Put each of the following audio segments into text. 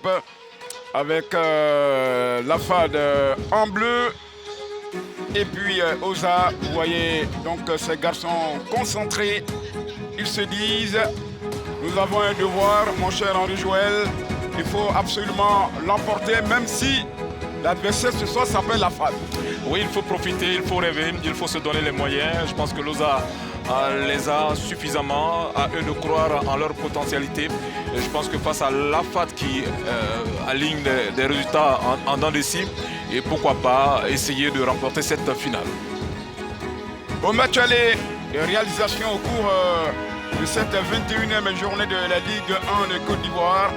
équipe avec la FAD en bleu. Et puis Oza, vous voyez donc ces garçons concentrés. Ils se disent, nous avons un devoir, mon cher Henri Joël. Il faut absolument l'emporter, même si l'adversaire ce soir s'appelle la FAD. Oui, il faut profiter, il faut rêver, il faut se donner les moyens. Je pense que Loza les a suffisamment, à eux de croire en leur potentialité. Et je pense que face à la FAD qui aligne des résultats en dents de scie, et pourquoi pas essayer de remporter cette finale. Au match aller, les réalisations au cours de cette 21e journée de la Ligue 1 de Côte d'Ivoire.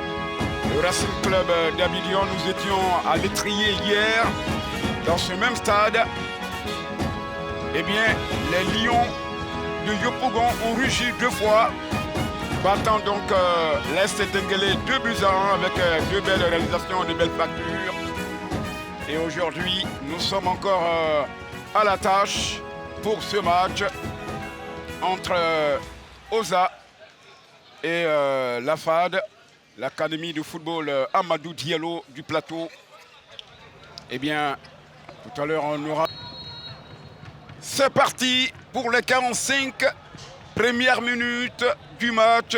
Le Racing Club d'Abidjan, nous étions à l'étrier hier, dans ce même stade. Eh bien, les Lions de Yopougon ont rugi 2 fois, battant donc l'Est Denguélé 2-1 avec 2 belles réalisations, de belles factures. Et aujourd'hui, nous sommes encore à la tâche pour ce match entre Oza et la FAD, l'Académie de football Amadou Diallo du plateau. Eh bien, tout à l'heure, on aura... C'est parti pour les 45 premières minutes du match.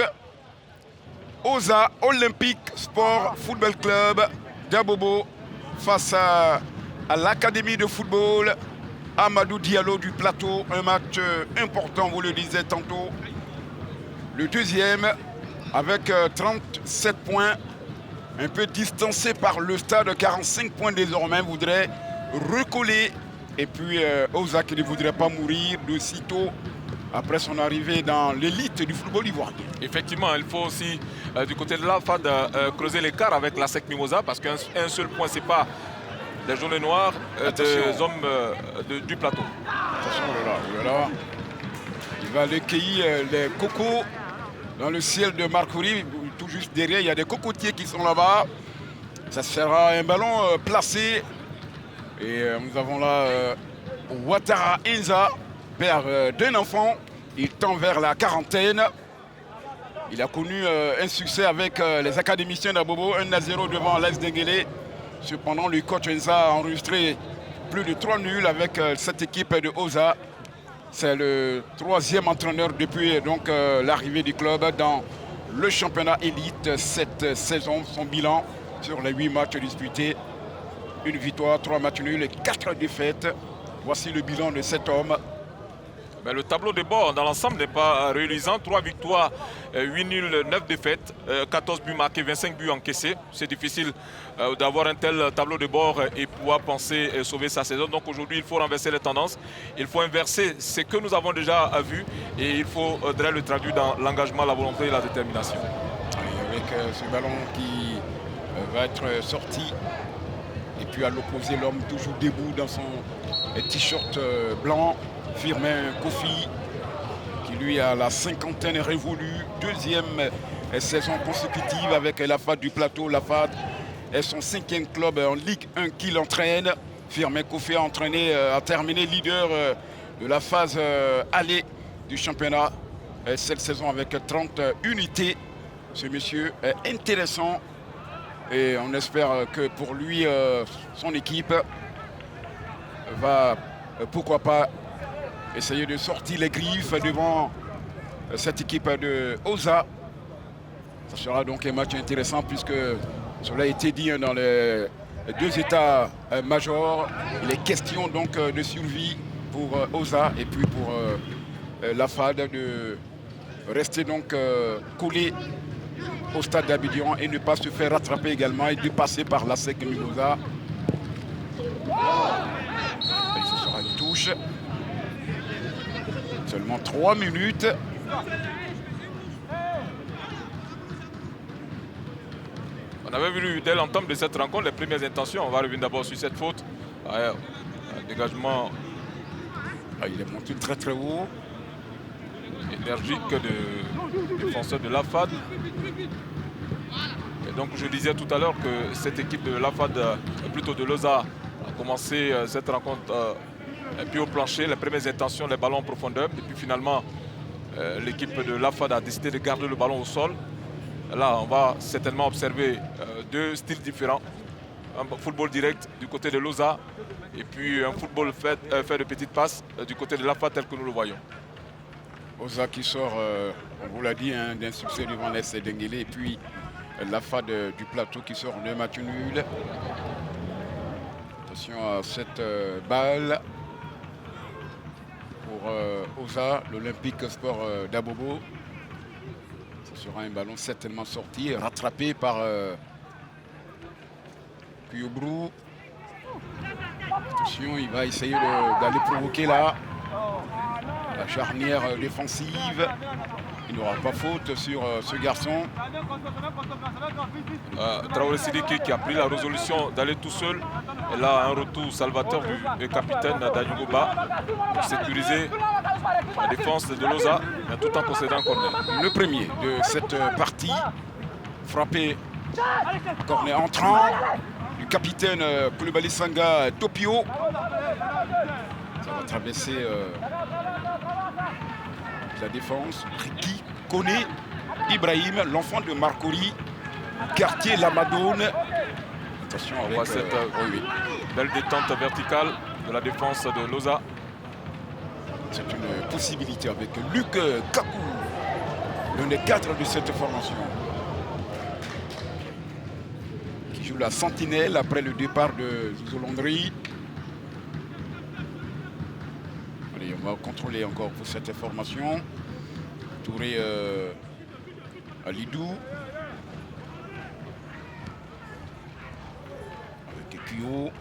Oza Olympique Sport Football Club d'Abobo face à l'Académie de football Amadou Diallo du plateau. Un match important, vous le disiez tantôt. Le deuxième avec 37 points, un peu distancé par le stade, 45 points désormais, voudrait recoller. Et puis Oza qui ne voudrait pas mourir de sitôt après son arrivée dans l'élite du football ivoirien. Effectivement, il faut aussi du côté de la FAD creuser l'écart avec la SEC Mimosa, parce qu'un seul point, c'est pas des journées noires des hommes du plateau. Attention, oh là là. Il va aller cueillir les cocos dans le ciel de Marcouri. Tout juste derrière, il y a des cocotiers qui sont là-bas. Ça sera un ballon placé. Et nous avons là Ouattara Inza, père d'un enfant. Il tend vers la quarantaine. Il a connu un succès avec les académiciens d'Abobo, 1-0 devant l'Est Denguélé. Cependant, le coach Inza a enregistré plus de 3 nuls avec cette équipe de Oza. C'est le 3e entraîneur depuis donc l'arrivée du club dans le championnat élite cette saison. Son bilan sur les 8 matchs disputés: 1 victoire, 3 matchs nuls et 4 défaites. Voici le bilan de cet homme. Mais le tableau de bord dans l'ensemble n'est pas réalisant. 3 victoires, 8 nuls, 9 défaites, 14 buts marqués, 25 buts encaissés. C'est difficile d'avoir un tel tableau de bord et pouvoir penser sauver sa saison. Donc aujourd'hui, il faut renverser les tendances. Il faut inverser ce que nous avons déjà vu et il faudrait le traduire dans l'engagement, la volonté et la détermination. Et avec ce ballon qui va être sorti. Et puis à l'opposé, l'homme toujours debout dans son t-shirt blanc, Firmin Kofi, qui lui a la cinquantaine révolue, 2e saison consécutive avec la FAD du plateau. La FAD est son 5e club en Ligue 1 qui l'entraîne. Firmin Kofi a terminé leader de la phase aller du championnat cette saison avec 30 unités. Ce monsieur est intéressant. Et on espère que pour lui, son équipe va, pourquoi pas, essayer de sortir les griffes devant cette équipe de Oza. Ça sera donc un match intéressant puisque cela a été dit dans les 2 états majors. Il est question donc de survie pour Oza et puis pour la FAD de rester donc collé au stade d'Abidjan et ne pas se faire rattraper également et de passer par la SEC Mimosa. Et ce sera une touche. Seulement 3 minutes. On avait vu dès l'entame de cette rencontre les premières intentions. On va revenir d'abord sur cette faute. Un dégagement. Il est monté très très haut. Énergique de défenseur de la FAD. Et donc je disais tout à l'heure que cette équipe de la FAD, plutôt de Loza, a commencé cette rencontre un peu au plancher, les premières intentions, les ballons en profondeur. Et puis finalement, l'équipe de la FAD a décidé de garder le ballon au sol. Là, on va certainement observer deux styles différents. Un football direct du côté de Loza et puis un football fait de petites passes du côté de l'AFA tel que nous le voyons. Oza qui sort, on vous l'a dit, hein, d'un succès devant l'Est Denguele, et puis l'AFA du plateau qui sort de match nul. Attention à cette balle pour Oza, l'Olympique Sport d'Abobo. Ce sera un ballon certainement sorti, rattrapé par Kuyobrou. Attention, il va essayer d'aller provoquer là la charnière défensive. Il n'aura pas faute sur ce garçon. Traoré Sidiki qui a pris la résolution d'aller tout seul. Et là, un retour salvateur du capitaine Danyugoba pour sécuriser la défense de Loza, mais tout en concédant un corner. Le premier de cette partie, frappé, corner entrant du capitaine Koulibaly Sanga Topio. Ça va traverser la défense. Ricky connaît Ibrahim, l'enfant de Marcory, quartier Lamadone. Attention avec cette belle détente verticale de la défense de Loza. C'est une possibilité avec Luc Kakou, l'un des 4 de cette formation, qui joue la sentinelle après le départ de Zouzou Landry. Allez, on va contrôler encore pour cette formation. Touré Alidou. Avec Kyo.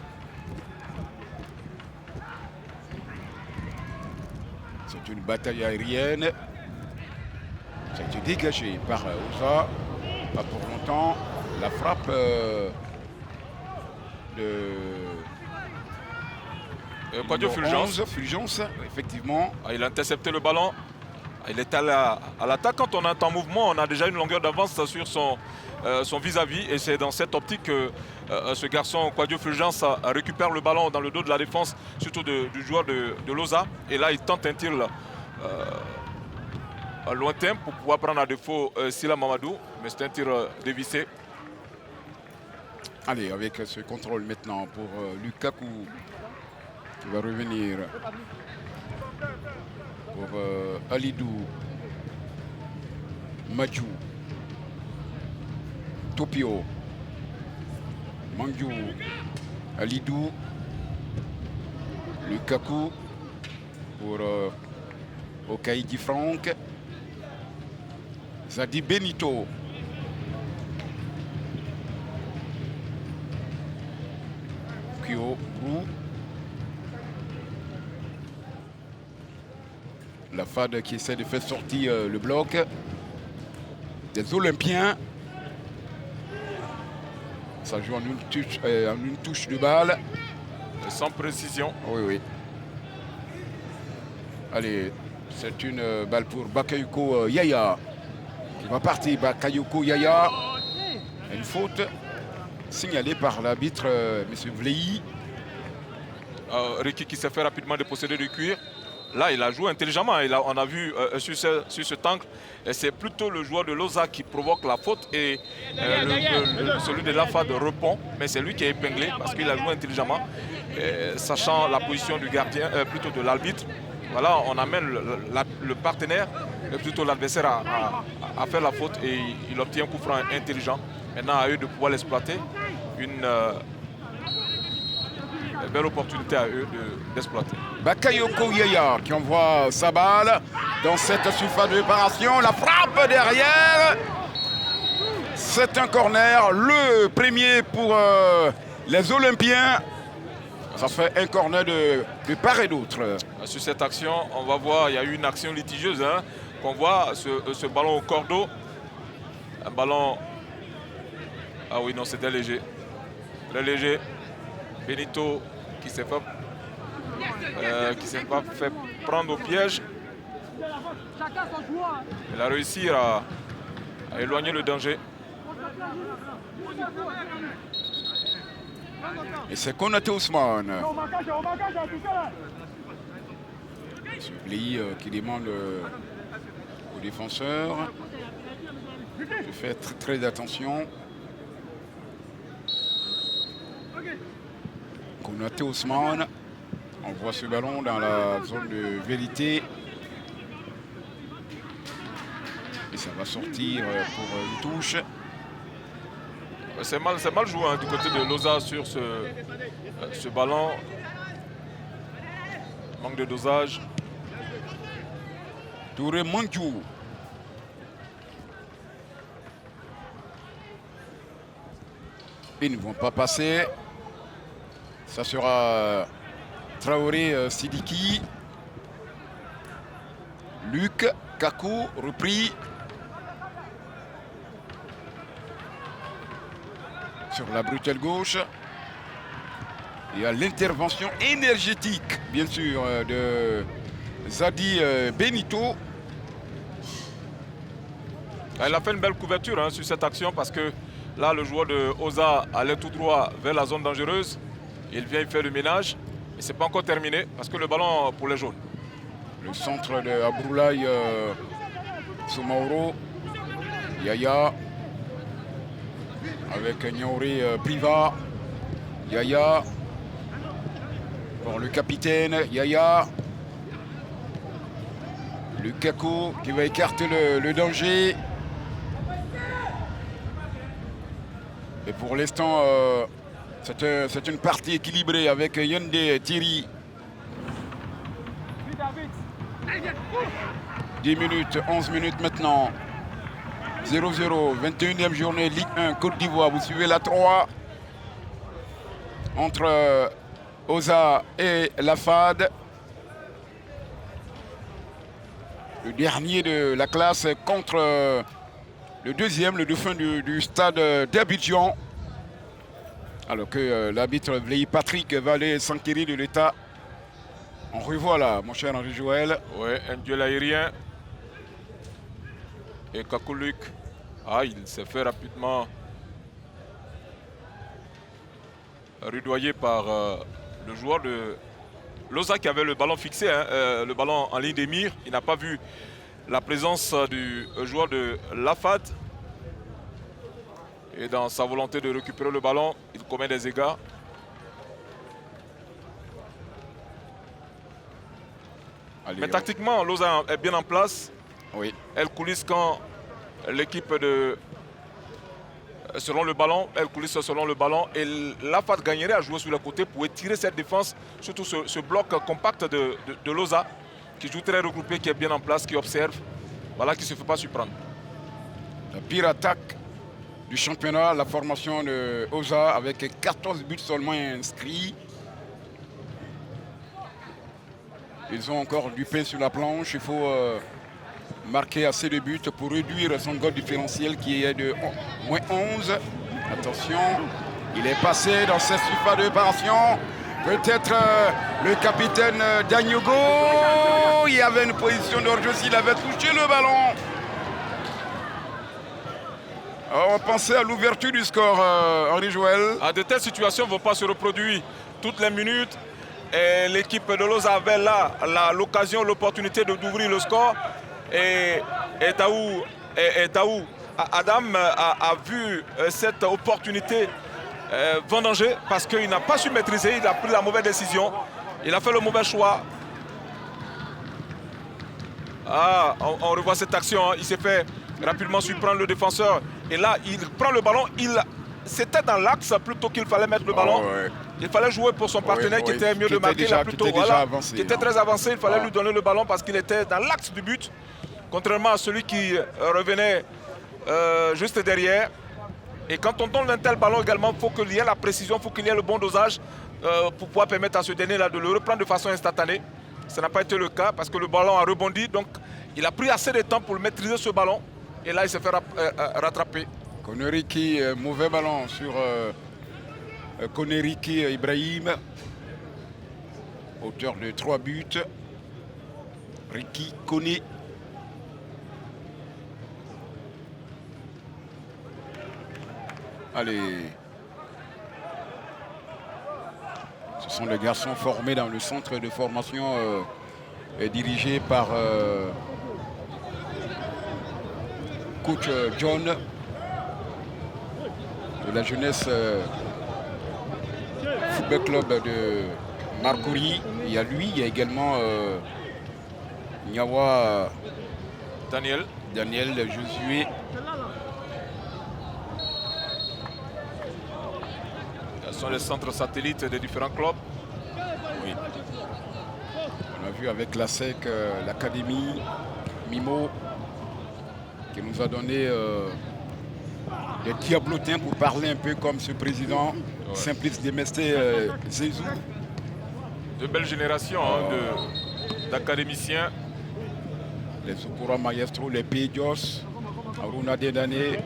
C'est une bataille aérienne. Ça a été dégagé par Oza. Pas pour longtemps. La frappe de Kouadio Fulgence. Fulgence, effectivement. Il a intercepté le ballon. Il est à l'attaque. Quand on est en mouvement, on a déjà une longueur d'avance sur son vis-à-vis. Et c'est dans cette optique que ce garçon, Kouadio Fulgence, récupère le ballon dans le dos de la défense, surtout du joueur de Loza. Et là, il tente un tir lointain pour pouvoir prendre à défaut Sila Mamadou. Mais c'est un tir dévissé. Allez, avec ce contrôle maintenant pour Lukaku, qui va revenir pour Alidou, Madjou, Topio, Mangiou, Alidou, Lukaku pour Okaïdi Franck, Zadi Benito. Kyo Brou. La FAD qui essaie de faire sortir le bloc des Olympiens. Ça joue en une touche de balle. Sans précision. Oui, oui. Allez, c'est une balle pour Bakayoko Yaya. Qui va partir, Bakayoko Yaya. Une faute signalée par l'arbitre, M. Vleyi. Ricky qui s'est fait rapidement déposséder du cuir. Là, il a joué intelligemment. On a vu sur cet angle, c'est plutôt le joueur de Loza qui provoque la faute et celui de l'AFA répond. Mais c'est lui qui est épinglé parce qu'il a joué intelligemment, sachant la position du gardien, plutôt de l'arbitre. Voilà, on amène le partenaire, plutôt l'adversaire à faire la faute et il obtient un coup franc intelligent. Maintenant, à eux de pouvoir l'exploiter. Une belle opportunité à eux d'exploiter. Bakayoko Yaya qui envoie sa balle dans cette surface de réparation. La frappe derrière. C'est un corner. Le premier pour les Olympiens. Ça fait un corner de part et d'autre. Sur cette action, on va voir, il y a eu une action litigieuse. Hein, qu'on voit ce ballon au cordeau. Un ballon... Ah oui, non, c'était léger. Très léger. Benito qui s'est pas fait prendre au piège. Il a réussi à éloigner le danger. Et c'est Konaté Ousmane. Ce Vleyi qui demande aux défenseurs. Je fais très attention. Konaté Ousmane. On voit ce ballon dans la zone de vérité. Et ça va sortir pour une touche. C'est mal joué hein, du côté de Loza sur ce ballon. Manque de dosage. Touré Mandjou. Ils ne vont pas passer. Ça sera Traoré Sidiki. Luc Kakou repris. Sur la bretelle gauche. Il y a l'intervention énergétique, bien sûr, de Zadi Benito. Il a fait une belle couverture hein, sur cette action parce que là, le joueur de Oza allait tout droit vers la zone dangereuse. Il vient y faire le ménage. Et ce n'est pas encore terminé parce que le ballon pour les jaunes. Le centre de Abroulaye Soumaoro. Yaya. Avec Niaouri Priva. Yaya. Pour le capitaine. Yaya. Lukaku qui va écarter le danger. Et pour l'instant, c'est une partie équilibrée avec Yende Thierry. 10 minutes, 11 minutes maintenant. 0-0, 21e journée, Ligue 1, Côte d'Ivoire. Vous suivez la 3 entre Oza et la FAD. Le dernier de la classe contre le deuxième, le dauphin du stade d'Abidjan. Alors que l'arbitre Vleï Patrick va aller s'enquérir de l'état. On revoit là, mon cher Henri Joël. Oui, un duel aérien. Et Kakouluk, il s'est fait rapidement rudoyer par le joueur de Loza qui avait le ballon fixé, hein, le ballon en ligne des mires. Il n'a pas vu la présence du joueur de Lafad. Et dans sa volonté de récupérer le ballon, il commet des égards. Allez, mais tactiquement, Loza est bien en place. Oui. Elle coulisse quand l'équipe de... Selon le ballon, elle coulisse selon le ballon. Et Lafad gagnerait à jouer sur le côté pour étirer cette défense, surtout ce bloc compact de Loza, qui joue très regroupé, qui est bien en place, qui observe. Voilà, qui ne se fait pas surprendre. La pire attaque du championnat, la formation de Oza avec 14 buts seulement inscrits. Ils ont encore du pain sur la planche. Il faut marquer assez de buts pour réduire son goal différentiel qui est de moins 11. Attention, il est passé dans cette surface de réparation. Peut-être le capitaine Dagnogo. Il y avait une position d'orgue s'il avait touché le ballon. Alors, on pensait à l'ouverture du score, Henri Joël. De telles situations ne vont pas se reproduire toutes les minutes. Et l'équipe de Loza avait là l'occasion, l'opportunité d'ouvrir le score. Et Taou Adam a vu cette opportunité vendanger parce qu'il n'a pas su maîtriser, il a pris la mauvaise décision. Il a fait le mauvais choix. On revoit cette action, hein. Il s'est fait rapidement surprendre le défenseur. Et là, il prend le ballon. C'était dans l'axe plutôt qu'il fallait mettre le ballon. Ouais. Il fallait jouer pour son partenaire qui était mieux de marquer. Qui était très avancé. Il fallait lui donner le ballon parce qu'il était dans l'axe du but. Contrairement à celui qui revenait juste derrière. Et quand on donne un tel ballon également, il faut qu'il y ait la précision, il faut qu'il y ait le bon dosage pour pouvoir permettre à ce dernier-là de le reprendre de façon instantanée. Ça n'a pas été le cas parce que le ballon a rebondi. Donc il a pris assez de temps pour maîtriser ce ballon. Et là, il s'est fait rattraper. Koneriki, mauvais ballon sur Koneriki Ibrahim. Auteur de 3 buts. Ricky Koné. Allez. Ce sont les garçons formés dans le centre de formation dirigé par coach John de la jeunesse football club de Marcory. Il y a lui, il y a également Nyawa Daniel Josué. Ce sont les centres satellites des différents clubs. Oui. On a vu avec la SEC, l'académie Mimo, qui nous a donné des diablotins pour parler un peu comme ce président, Simplice Demesté Zezou. De belles générations d'académiciens. Les Sokora Maestro, les Pédios, Aruna Dedane,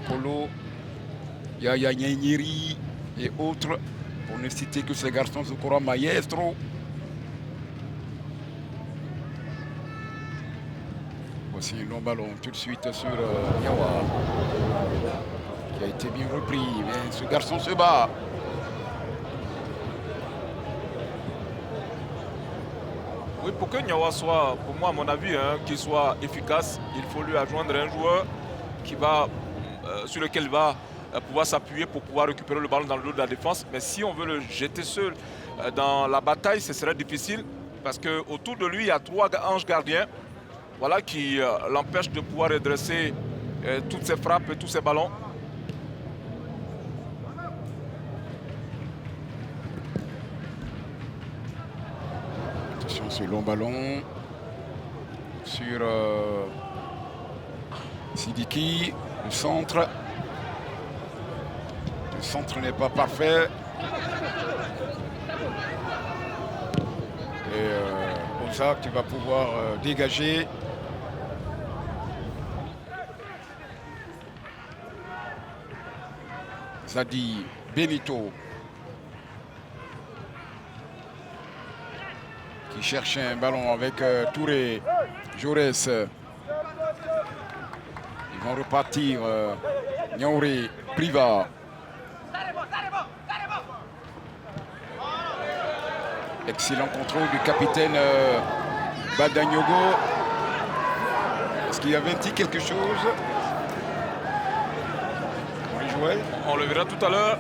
Polo, Yaya Nyeri et autres, pour ne citer que ces garçons Sokora Maestro. Voici un long ballon tout de suite sur Nyawa, qui a été bien repris, mais ce garçon se bat. Oui, pour que Nyawa soit, pour moi, à mon avis, qu'il soit efficace, il faut lui adjoindre un joueur qui va, sur lequel il va pouvoir s'appuyer pour pouvoir récupérer le ballon dans le dos de la défense. Mais si on veut le jeter seul dans la bataille, ce serait difficile parce qu'autour de lui, il y a 3 anges gardiens, voilà, qui l'empêchent de pouvoir redresser toutes ses frappes et tous ses ballons. Attention, ce long ballon sur Sidiki, le centre. Le centre n'est pas parfait. Et Ozak qui va pouvoir dégager. Zadi Benito qui cherche un ballon avec Touré, Jaurès. Ils vont repartir. Nyauri, Priva. Excellent contrôle du capitaine Badagnogo. Est-ce qu'il y avait dit quelque chose? Joël? On le verra tout à l'heure.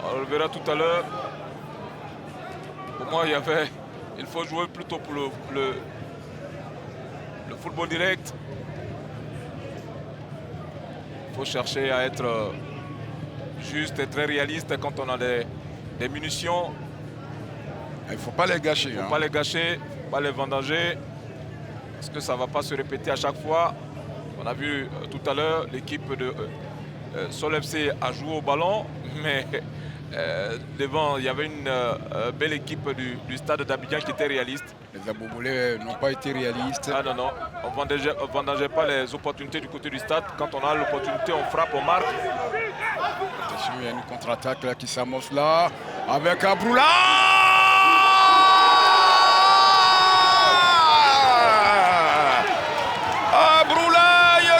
On le verra tout à l'heure. Pour moi, il faut jouer plutôt pour le football direct. Il faut chercher à être juste et très réaliste quand on a des munitions. Il ne faut pas les gâcher. Il ne faut pas les gâcher, pas les vendanger. Parce que ça ne va pas se répéter à chaque fois. On a vu tout à l'heure, l'équipe de Sol FC a joué au ballon, mais devant, il y avait une belle équipe du stade d'Abidjan qui était réaliste. Les Abobolais n'ont pas été réalistes. Ah non, non, on ne vendangeait pas les opportunités du côté du stade. Quand on a l'opportunité, on frappe, on marque. Attention, il y a une contre-attaque là qui s'amorce là, avec Abroula.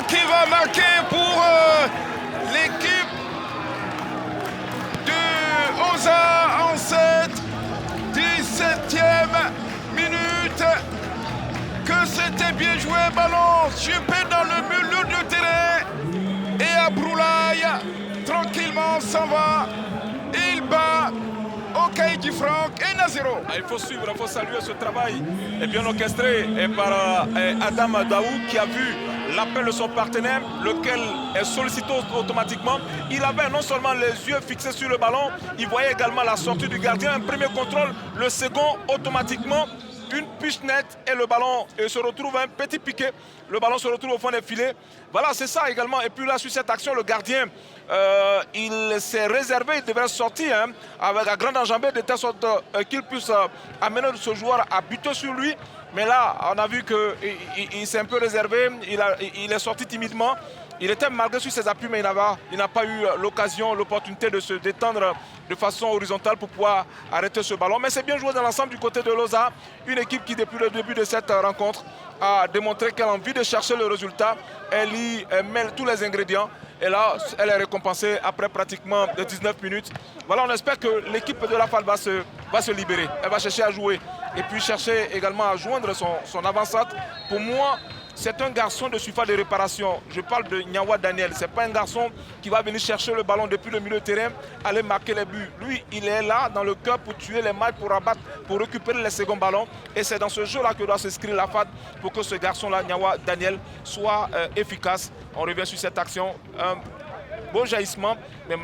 Qui va marquer pour l'équipe de Oza en 17e minute. Que c'était bien joué, ballon chupé dans le milieu de terrain. Et Abroulaye, tranquillement, s'en va. Il bat Okaïdi Franck et Nazero. Il faut suivre, il faut saluer ce travail bien orchestré par Adam Daou qui a vu l'appel de son partenaire, lequel est sollicité automatiquement. Il avait non seulement les yeux fixés sur le ballon, il voyait également la sortie du gardien, un premier contrôle, le second automatiquement, une piche nette et le ballon se retrouve un petit piqué. Le ballon se retrouve au fond des filets. Voilà, c'est ça également. Et puis là, sur cette action, le gardien, il s'est réservé, il devrait sortir avec la grande enjambée de telle sorte qu'il puisse amener ce joueur à buter sur lui. Mais là, on a vu qu'il s'est un peu réservé, il est sorti timidement. Il était malgré sur ses appuis, mais il n'a pas eu l'occasion, l'opportunité de se détendre de façon horizontale pour pouvoir arrêter ce ballon. Mais c'est bien joué dans l'ensemble du côté de Loza. Une équipe qui, depuis le début de cette rencontre, a démontré qu'elle a envie de chercher le résultat. Elle y mêle tous les ingrédients. Et là, elle est récompensée après pratiquement 19 minutes. Voilà, on espère que l'équipe de la FAD va se libérer. Elle va chercher à jouer et puis chercher également à joindre son avant-centre. Pour moi, c'est un garçon de surface de réparation. Je parle de Nyawa Daniel. Ce n'est pas un garçon qui va venir chercher le ballon depuis le milieu de terrain, aller marquer les buts. Lui, il est là dans le cœur pour tuer les matchs, pour abattre, pour récupérer les seconds ballons. Et c'est dans ce jeu-là que doit s'inscrire la FAD pour que ce garçon-là, Nyawa Daniel, soit efficace. On revient sur cette action. Un beau jaillissement, mais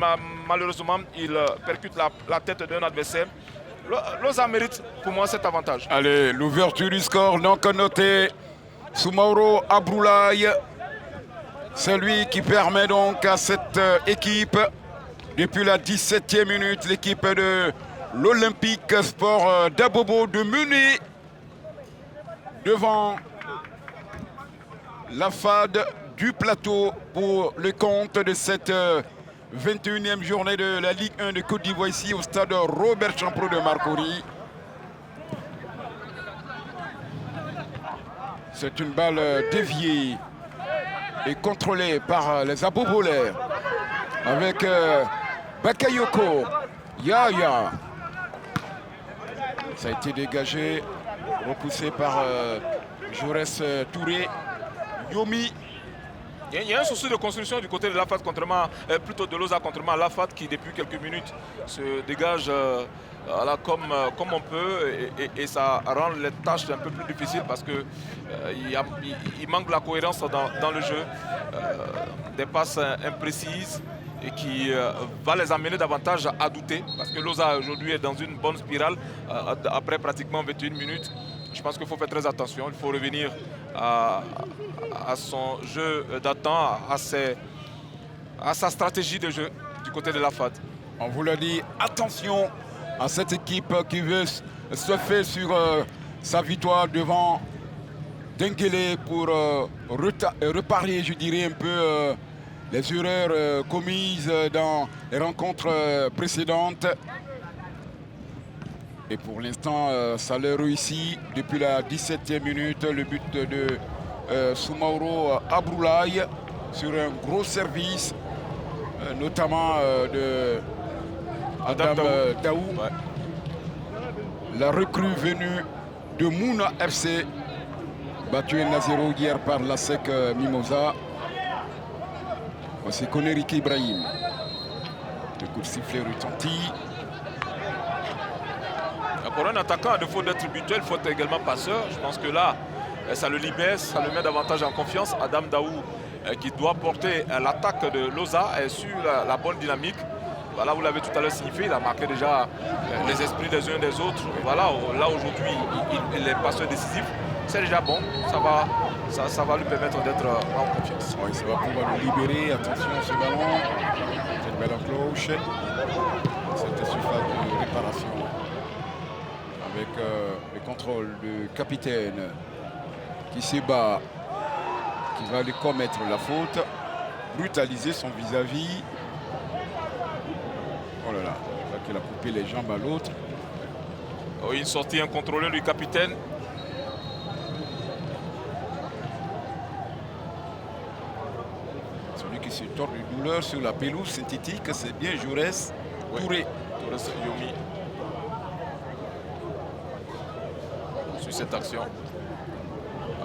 malheureusement, il percute la tête d'un adversaire. Losa mérite pour moi cet avantage. Allez, l'ouverture du score, donc noté. Soumaoro Abroulaye, c'est lui qui permet donc à cette équipe, depuis la 17e minute, l'équipe de l'Olympique Sport d'Abobo de mener devant la FAD du plateau pour le compte de cette 21e journée de la Ligue 1 de Côte d'Ivoire ici au stade Robert Champrou de Marcory. C'est une balle déviée et contrôlée par les Abobolaires avec Bakayoko Yaya. Ça a été dégagé, repoussé par Jaurès Touré. Yomi. Il y a un souci de construction du côté de la FAD, plutôt de Losa, contrairement à la FAD qui depuis quelques minutes se dégage comme on peut et ça rend les tâches un peu plus difficiles parce que il manque de la cohérence dans le jeu, des passes imprécises et qui va les amener davantage à douter parce que Losa aujourd'hui est dans une bonne spirale après pratiquement 21 minutes. Je pense qu'il faut faire très attention, il faut revenir à son jeu d'attente, à sa stratégie de jeu du côté de la FAD. On vous l'a dit, attention à cette équipe qui veut se faire sur sa victoire devant Denguele pour reparer, je dirais, un peu les erreurs commises dans les rencontres précédentes. Et pour l'instant, ça leur réussit depuis la 17e minute, le but de Soumaoro Abroulaye sur un gros service, notamment de Adam Daou, ouais. La recrue venue de Mouna FC, battu 1-0 hier par la SEC Mimosa. C'est Konerike Ibrahim. Le coup de sifflet retentit. Pour un attaquant, à défaut d'être mutuel, il faut être également passeur. Je pense que là, ça le libère, ça le met davantage en confiance. Adam Daou qui doit porter l'attaque de Losa est sur la bonne dynamique. Voilà, vous l'avez tout à l'heure signifié, il a marqué déjà les esprits des uns des autres. Voilà, là aujourd'hui, il est passeur décisif. C'est déjà bon, ça va lui permettre d'être en confiance. Oui, ça va pouvoir le libérer. Attention à ce ballon. Cette belle cloche. Cette surface de réparation. Avec le contrôle du capitaine qui se bat, qui va lui commettre la faute, brutaliser son vis-à-vis. Oh là là, il a coupé les jambes à l'autre. Oh, une sortie incontrôlée du capitaine. Celui qui se tord de douleur sur la pelouse synthétique, c'est bien Jaurès Touré. Jaurès Yomi. Sur cette action.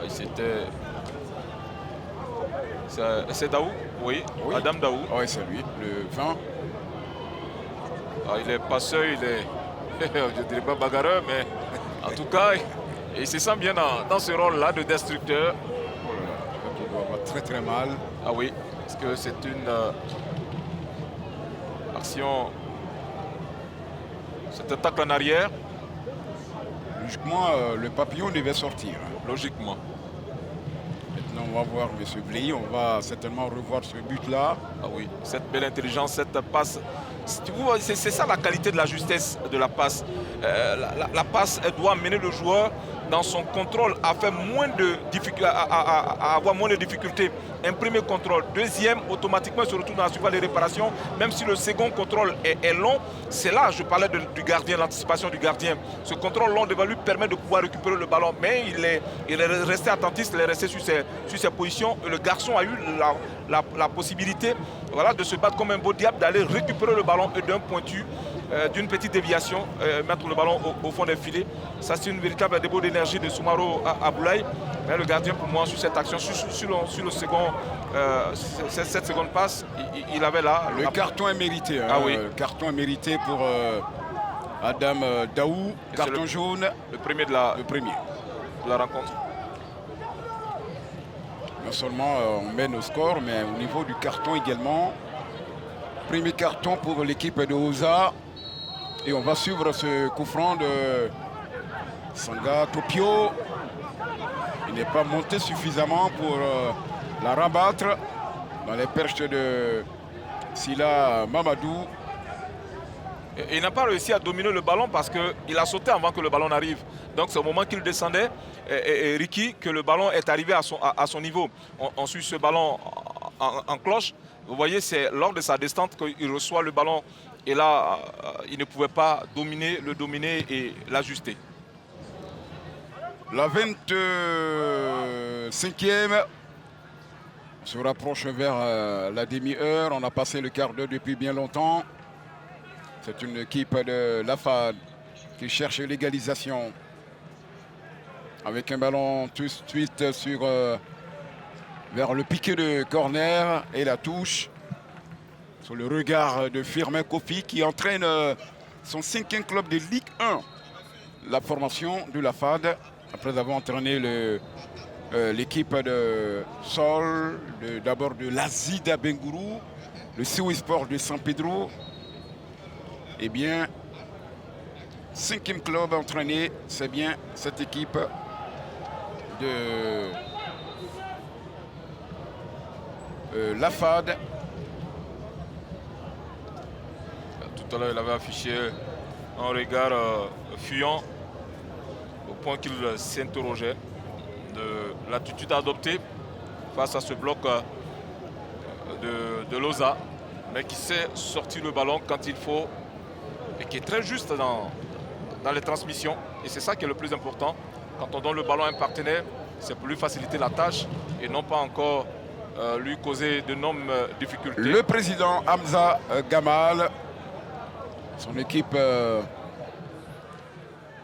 C'était... C'est Daou, oui, Adam Daou. Oui, c'est lui, le 20. Il est passeur, il est, je ne dirais pas bagarreur, mais en tout cas, il se sent bien dans ce rôle-là de destructeur. Il doit avoir très très mal. Ah oui, parce que c'est une action, cette attaque en arrière. Logiquement, le papillon devait sortir. Logiquement. Maintenant, on va voir M. Bley, on va certainement revoir ce but-là. Ah oui, cette belle intelligence, cette passe. C'est ça la qualité de la justesse de la passe. La passe, elle doit amener le joueur dans son contrôle, a fait moins de difficultés, à avoir moins de difficultés. Un premier contrôle, deuxième, automatiquement se retrouve dans la surface de réparation. Même si le second contrôle est long, c'est là, je parlais du gardien, l'anticipation du gardien. Ce contrôle long devant lui permet de pouvoir récupérer le ballon, mais il est resté attentiste, il est resté sur ses positions. Et le garçon a eu la possibilité, voilà, de se battre comme un beau diable, d'aller récupérer le ballon et d'un pointu, d'une petite déviation, mettre le ballon au fond des filets. Ça, c'est une véritable débauche d'énergie de Soumaro Aboulaye. Mais le gardien, pour moi, sur cette action, sur le second, cette seconde passe, il avait là... Le carton est mérité. Hein. Ah oui. Le carton est mérité pour Adam Daou. Carton jaune. Le premier de la rencontre. Non seulement on mène au score, mais au niveau du carton également. Premier carton pour l'équipe de Oza. Et on va suivre ce coup franc de Sanga Topio. Il n'est pas monté suffisamment pour la rabattre dans les perches de Sila Mamadou. Et il n'a pas réussi à dominer le ballon parce qu'il a sauté avant que le ballon n'arrive. Donc c'est au moment qu'il descendait, et Ricky, que le ballon est arrivé à son niveau. On suit ce ballon en cloche. Vous voyez, c'est lors de sa descente qu'il reçoit le ballon. Et là, il ne pouvait pas le dominer et l'ajuster. La 25e se rapproche vers la demi-heure. On a passé le quart d'heure depuis bien longtemps. C'est une équipe de l'AFAD qui cherche l'égalisation. Avec un ballon tout de suite vers le piqué de corner et la touche. Sur le regard de Firmin Kofi qui entraîne son 5e club de Ligue 1. La formation de l'AFAD, après avoir entraîné l'équipe de Sol, d'abord de l'Azida Bengourou, le Siwi Sport de San Pedro. Eh bien, 5e club entraîné, c'est bien cette équipe de l'AFAD. Tout à l'heure, il avait affiché un regard fuyant au point qu'il s'interrogeait de l'attitude adoptée face à ce bloc de Loza, mais qui sait sortir le ballon quand il faut et qui est très juste dans les transmissions. Et c'est ça qui est le plus important. Quand on donne le ballon à un partenaire, c'est pour lui faciliter la tâche et non pas encore lui causer d'énormes difficultés. Le président Hamza Gamal, son équipe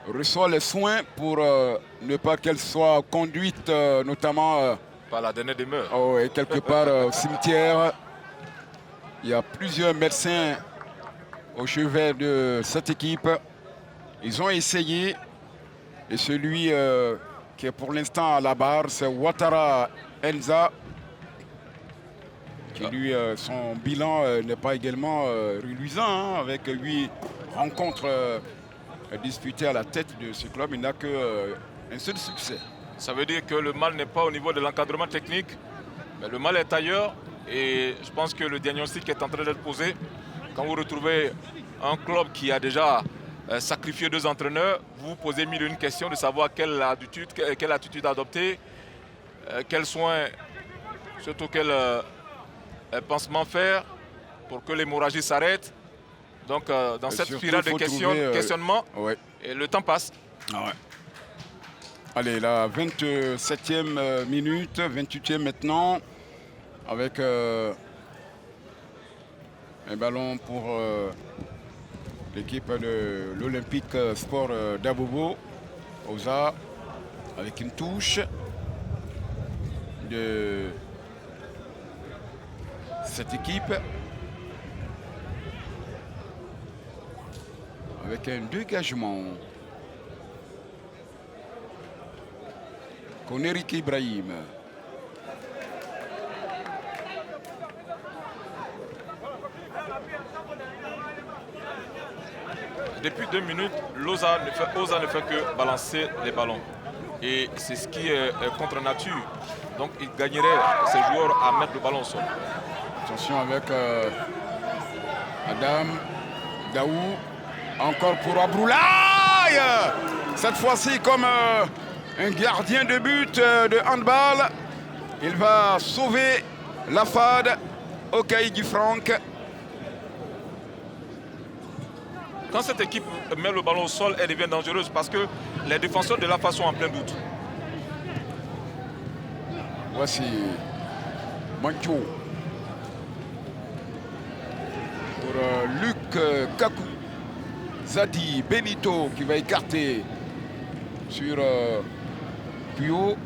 reçoit les soins pour ne pas qu'elle soit conduite notamment par la dernière demeure. Et quelque part au cimetière. Il y a plusieurs médecins au chevet de cette équipe. Ils ont essayé. Et celui qui est pour l'instant à la barre, c'est Ouattara Enza. Qui lui, son bilan n'est pas également reluisant. Hein, avec 8 rencontres disputées à la tête de ce club. Il n'a qu'un seul succès. Ça veut dire que le mal n'est pas au niveau de l'encadrement technique. Mais le mal est ailleurs. Et je pense que le diagnostic est en train d'être posé. Quand vous retrouvez un club qui a déjà sacrifié 2 entraîneurs, vous vous posez 1001 questions de savoir quelle attitude adopter, quels soins, surtout quel pansement faire pour que l'hémorragie s'arrête. Donc dans cette spirale de questionnement, et le temps passe. Ah ouais. Allez, la 27e minute, 28e maintenant, avec un ballon pour l'équipe de l'Olympique Sport d'Abobo, Oza, avec une touche de cette équipe, avec un dégagement. Konerik Ibrahim. Depuis 2 minutes, Oza ne fait que balancer les ballons. Et c'est ce qui est contre nature. Donc il gagnerait ses joueurs à mettre le ballon au sol. Attention avec Adam Daou. Encore pour Abroulaye. Cette fois-ci comme un gardien de but de handball. Il va sauver la FAD au Kaïdi Franck. Quand cette équipe met le ballon au sol, elle devient dangereuse parce que les défenseurs de la FAD sont en plein doute. Voici Mancho pour Luc Kakou. Zadi Benito qui va écarter sur Puyo.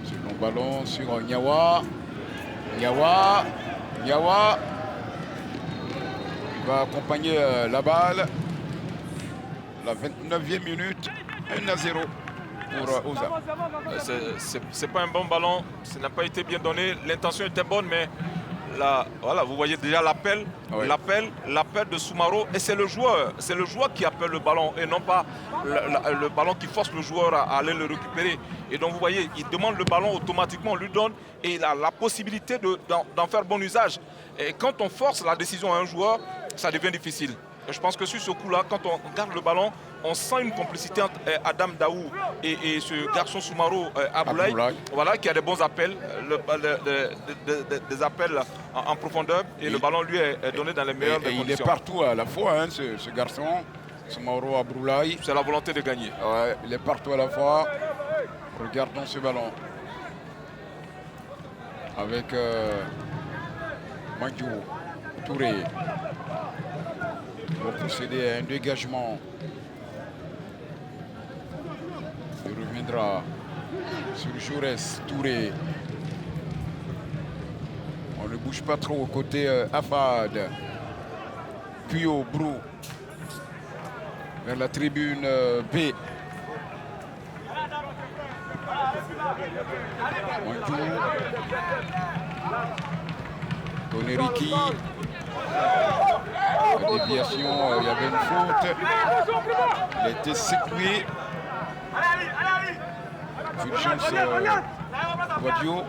Sur le long ballon sur Niawa. Niawa va accompagner la balle. La 29e minute, 1-0 pour Oza. C'est pas un bon ballon, ça n'a pas été bien donné. L'intention était bonne, mais là, voilà, vous voyez déjà l'appel, l'appel de Soumaro. Et c'est le joueur qui appelle le ballon et non pas le ballon qui force le joueur à aller le récupérer. Et donc vous voyez, il demande le ballon automatiquement, on lui donne et il a la possibilité d'en faire bon usage. Et quand on force la décision à un joueur, ça devient difficile. Et je pense que sur ce coup-là, quand on garde le ballon, on sent une complicité entre Adam Daou et ce garçon Soumaro Aboulaye, voilà, qui a des bons appels, des appels en profondeur, et le ballon lui est donné dans les meilleures des conditions. Il est partout à la fois, hein, ce garçon, Soumaro Aboulaye. C'est la volonté de gagner. Ouais, il est partout à la fois. Regardons ce ballon. Avec Mandjou Touré. Pour procéder à un dégagement. Il reviendra sur Jaurès Touré. On ne bouge pas trop côté Afad. Puyo Brou. Vers la tribune B. Mandjou. Koneriki. La déviation, il y avait une faute. Il a été secoué. Fulgence Wadio.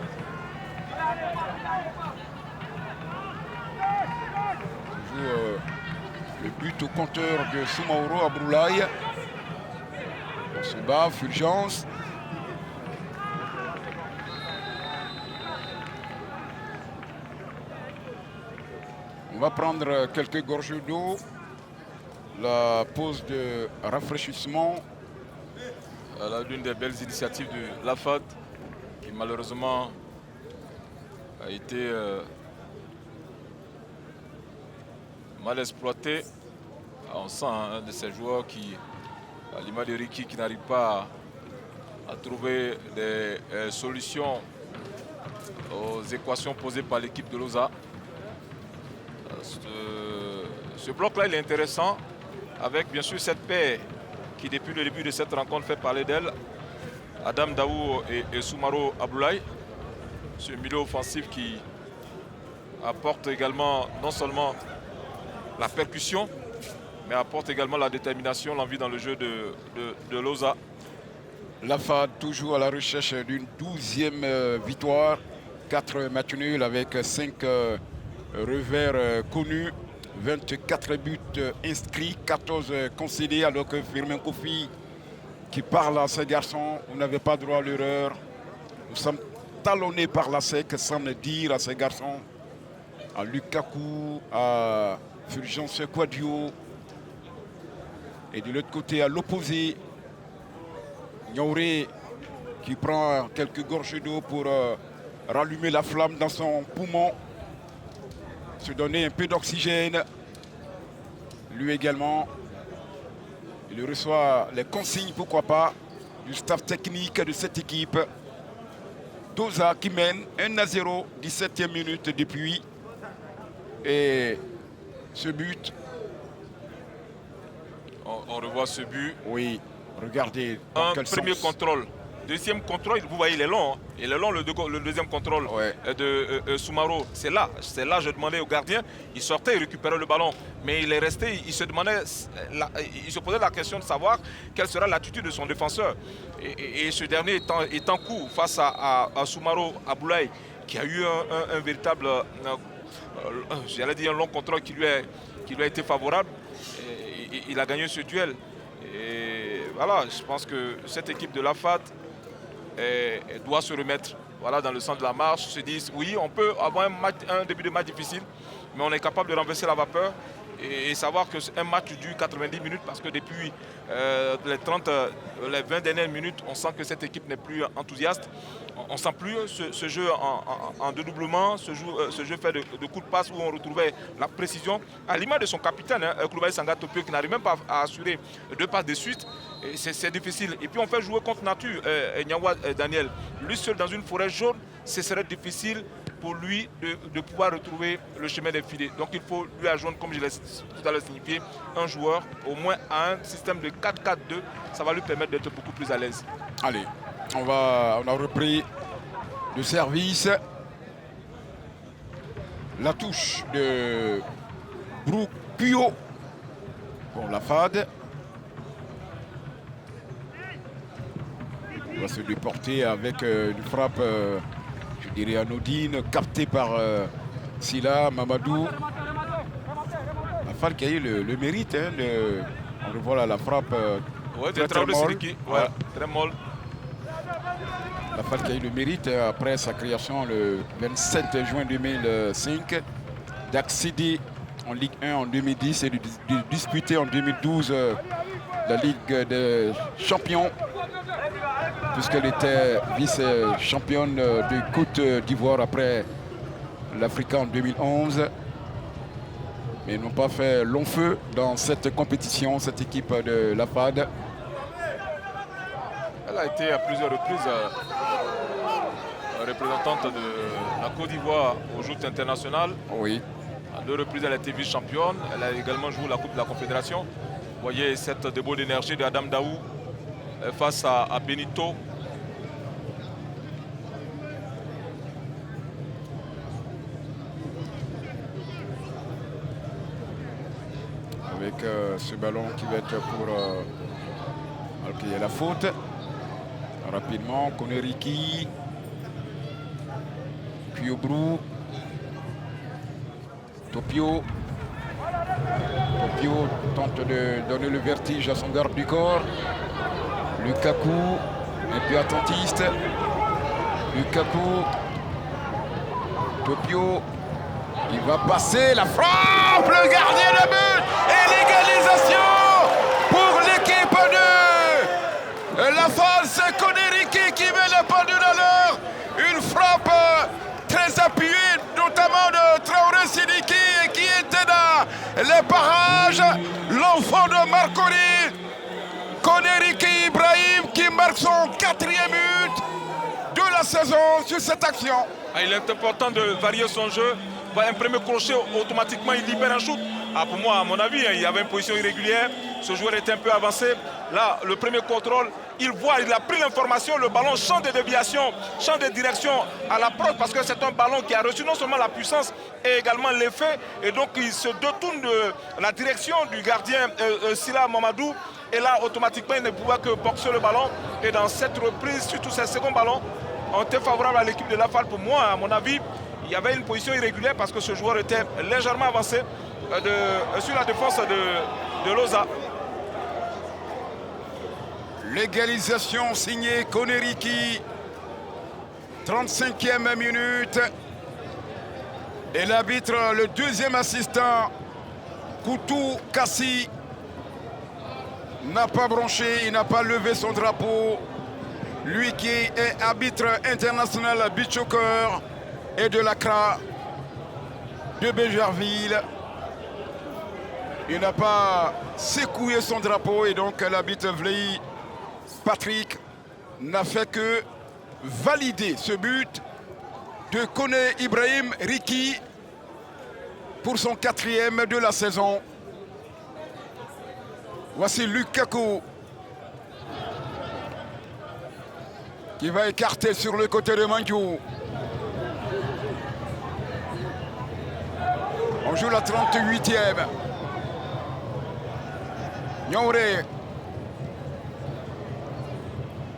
Toujours le but au compteur de Soumaro Aboulaye. On se bat, Fulgence. On va prendre quelques gorgées d'eau. La pause de rafraîchissement. L'une des belles initiatives de la FAD qui malheureusement a été mal exploitée. On sent un de ces joueurs qui, à l'image de Ricky, qui n'arrive pas à trouver des solutions aux équations posées par l'équipe de Loza. Ce bloc-là, il est intéressant, avec bien sûr cette paire qui, depuis le début de cette rencontre, fait parler d'elle. Adam Daou et Soumaro Aboulaye. Ce milieu offensif qui apporte également non seulement la percussion, mais apporte également la détermination, l'envie dans le jeu de Loza. La FAD toujours à la recherche d'une 12e victoire. 4 matchs nuls avec 5 revers connus. 24 buts inscrits, 14 concédés, alors que Firmin Kofi qui parle à ses garçons, vous n'avez pas droit à l'erreur. Nous sommes talonnés par la SEC sans le dire à ses garçons, à Lukaku, à Fulgence Quadio. Et de l'autre côté, à l'opposé, Niauré qui prend quelques gorgées d'eau pour rallumer la flamme dans son poumon. Se donner un peu d'oxygène. Lui également. Il reçoit les consignes, pourquoi pas, du staff technique de cette équipe. Doza qui mène 1-0, 17e minute depuis. Et ce but. On revoit ce but. Oui, regardez. Un premier contrôle. Deuxième contrôle, vous voyez, il est long. Hein. Il est long le deuxième contrôle de Soumaro. C'est là, je demandais au gardien. Il sortait, il récupérait le ballon. Mais il est resté, il se demandait, il se posait la question de savoir quelle sera l'attitude de son défenseur. Et ce dernier est en cours face à Soumaro Aboulaye, qui a eu un véritable, j'allais dire un long contrôle qui lui a été favorable. Et il a gagné ce duel. Et voilà, je pense que cette équipe de la FAD doit se remettre dans le centre de la marche, se disent oui, on peut avoir un début de match difficile, mais on est capable de renverser la vapeur et savoir qu'un match dure 90 minutes parce que depuis les 20 dernières minutes, on sent que cette équipe n'est plus enthousiaste. On ne sent plus ce jeu en dédoublement, ce jeu fait de coups de passe où on retrouvait la précision. À l'image de son capitaine, Koulibaly Sangaré Topio, qui n'arrive même pas à assurer 2 passes de suite. C'est difficile. Et puis on fait jouer contre nature Nyawa Daniel. Lui seul dans une forêt jaune, ce serait difficile pour lui de pouvoir retrouver le chemin des filets. Donc il faut lui adjoindre, comme je l'ai tout à l'heure signifié, un joueur au moins à un système de 4-4-2. Ça va lui permettre d'être beaucoup plus à l'aise. Allez, on a repris le service. La touche de Brooke Puyo pour la FAD. Il va se déporter avec une frappe, je dirais anodine, captée par Sila Mamadou. La FAD qui a eu le mérite, on revoit là la frappe très molle. Très molle. La FAD qui a eu le mérite après sa création le 27 juin 2005 d'accéder en Ligue 1 en 2010 et de disputer en 2012 la Ligue des Champions, puisqu'elle était vice-championne de Côte d'Ivoire après l'Africa en 2011. Mais ils n'ont pas fait long feu dans cette compétition, cette équipe de la FAD. Elle a été à plusieurs reprises représentante de la Côte d'Ivoire aux Joutes internationales. Oui. À 2 reprises, elle a été vice-championne. Elle a également joué la Coupe de la Confédération. Vous voyez cette débauche d'énergie de Adam Daou face à Benito. Avec ce ballon qui va être pour il y a la faute. Rapidement, Koneriki. Kyobru. Topio. Topio tente de donner le vertige à son garde du corps. Lukaku, un peu attentiste. Lukaku. Topio. Il va passer la frappe, le gardien de but et l'égalisation pour l'équipe de la FAD. C'est Koneriki qui met le pendule à l'heure. Une frappe très appuyée, notamment de Traoré Sidiki qui était dans les parages. L'enfant de Marconi, Koneriki Ibrahim qui marque son 4e but de la saison sur cette action. Il est important de varier son jeu. Un premier crochet, automatiquement il libère un shoot. Pour moi, à mon avis, il y avait une position irrégulière. Ce joueur était un peu avancé. Là, le premier contrôle, il a pris l'information. Le ballon change de déviation, change de direction à l'approche parce que c'est un ballon qui a reçu non seulement la puissance et également l'effet. Et donc, il se détourne de la direction du gardien Sila Mamadou. Et là, automatiquement, il ne pouvait que boxer le ballon. Et dans cette reprise, surtout ces seconds ballons, ont été favorables à l'équipe de la FAD. Pour moi, à mon avis, il y avait une position irrégulière parce que ce joueur était légèrement avancé sur la défense de Loza. L'égalisation signée Koneriki. 35e minute. Et l'arbitre, le 2e assistant, Koutou Kassi, n'a pas bronché, il n'a pas levé son drapeau. Lui qui est arbitre international beach soccer et de l'Accra, de Béjarville. Il n'a pas secoué son drapeau et donc l'arbitre Vlei Patrick n'a fait que valider ce but de Kone Ibrahim Riki pour son 4e de la saison. Voici Lukaku qui va écarter sur le côté de Mandiou. On joue la 38e. Nyaouré.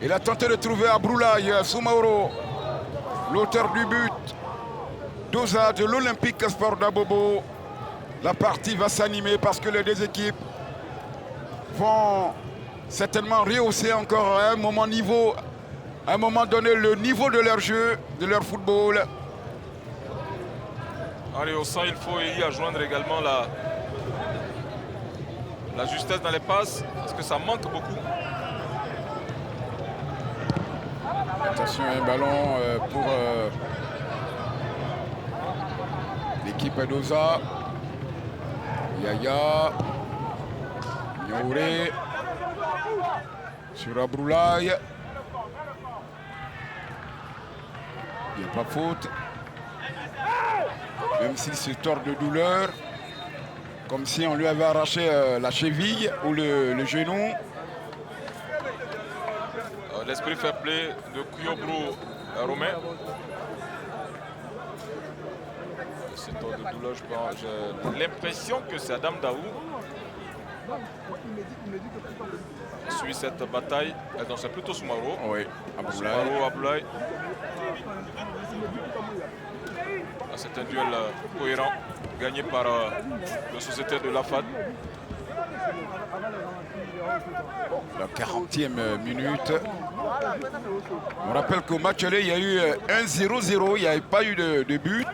Il a tenté de trouver Abroulaye Soumaoro, l'auteur du but. Dosa de l'Olympique Sport d'Abobo. La partie va s'animer parce que les deux équipes vont certainement rehausser encore à un moment donné le niveau de leur jeu, de leur football. En rehaussant, il faut y adjoindre également la justesse dans les passes, parce que ça manque beaucoup. Attention, un ballon pour l'équipe d'Oza. Yaya. Nyaouré. Sur Abroulaye. Il n'y a pas faute. Même s'il se tord de douleur. Comme si on lui avait arraché la cheville ou le genou. L'esprit fair play de Kuyobro Romain. C'est tort de douleur, je pense. J'ai l'impression que c'est Adam Daou. Suit cette bataille. Donc c'est plutôt Soumaro. Oui, Abdoulaye. C'est un duel cohérent, gagné par le sociétaire de la FAD. La 40e minute. On rappelle qu'au match aller, il y a eu 1-0-0, il n'y avait pas eu de but.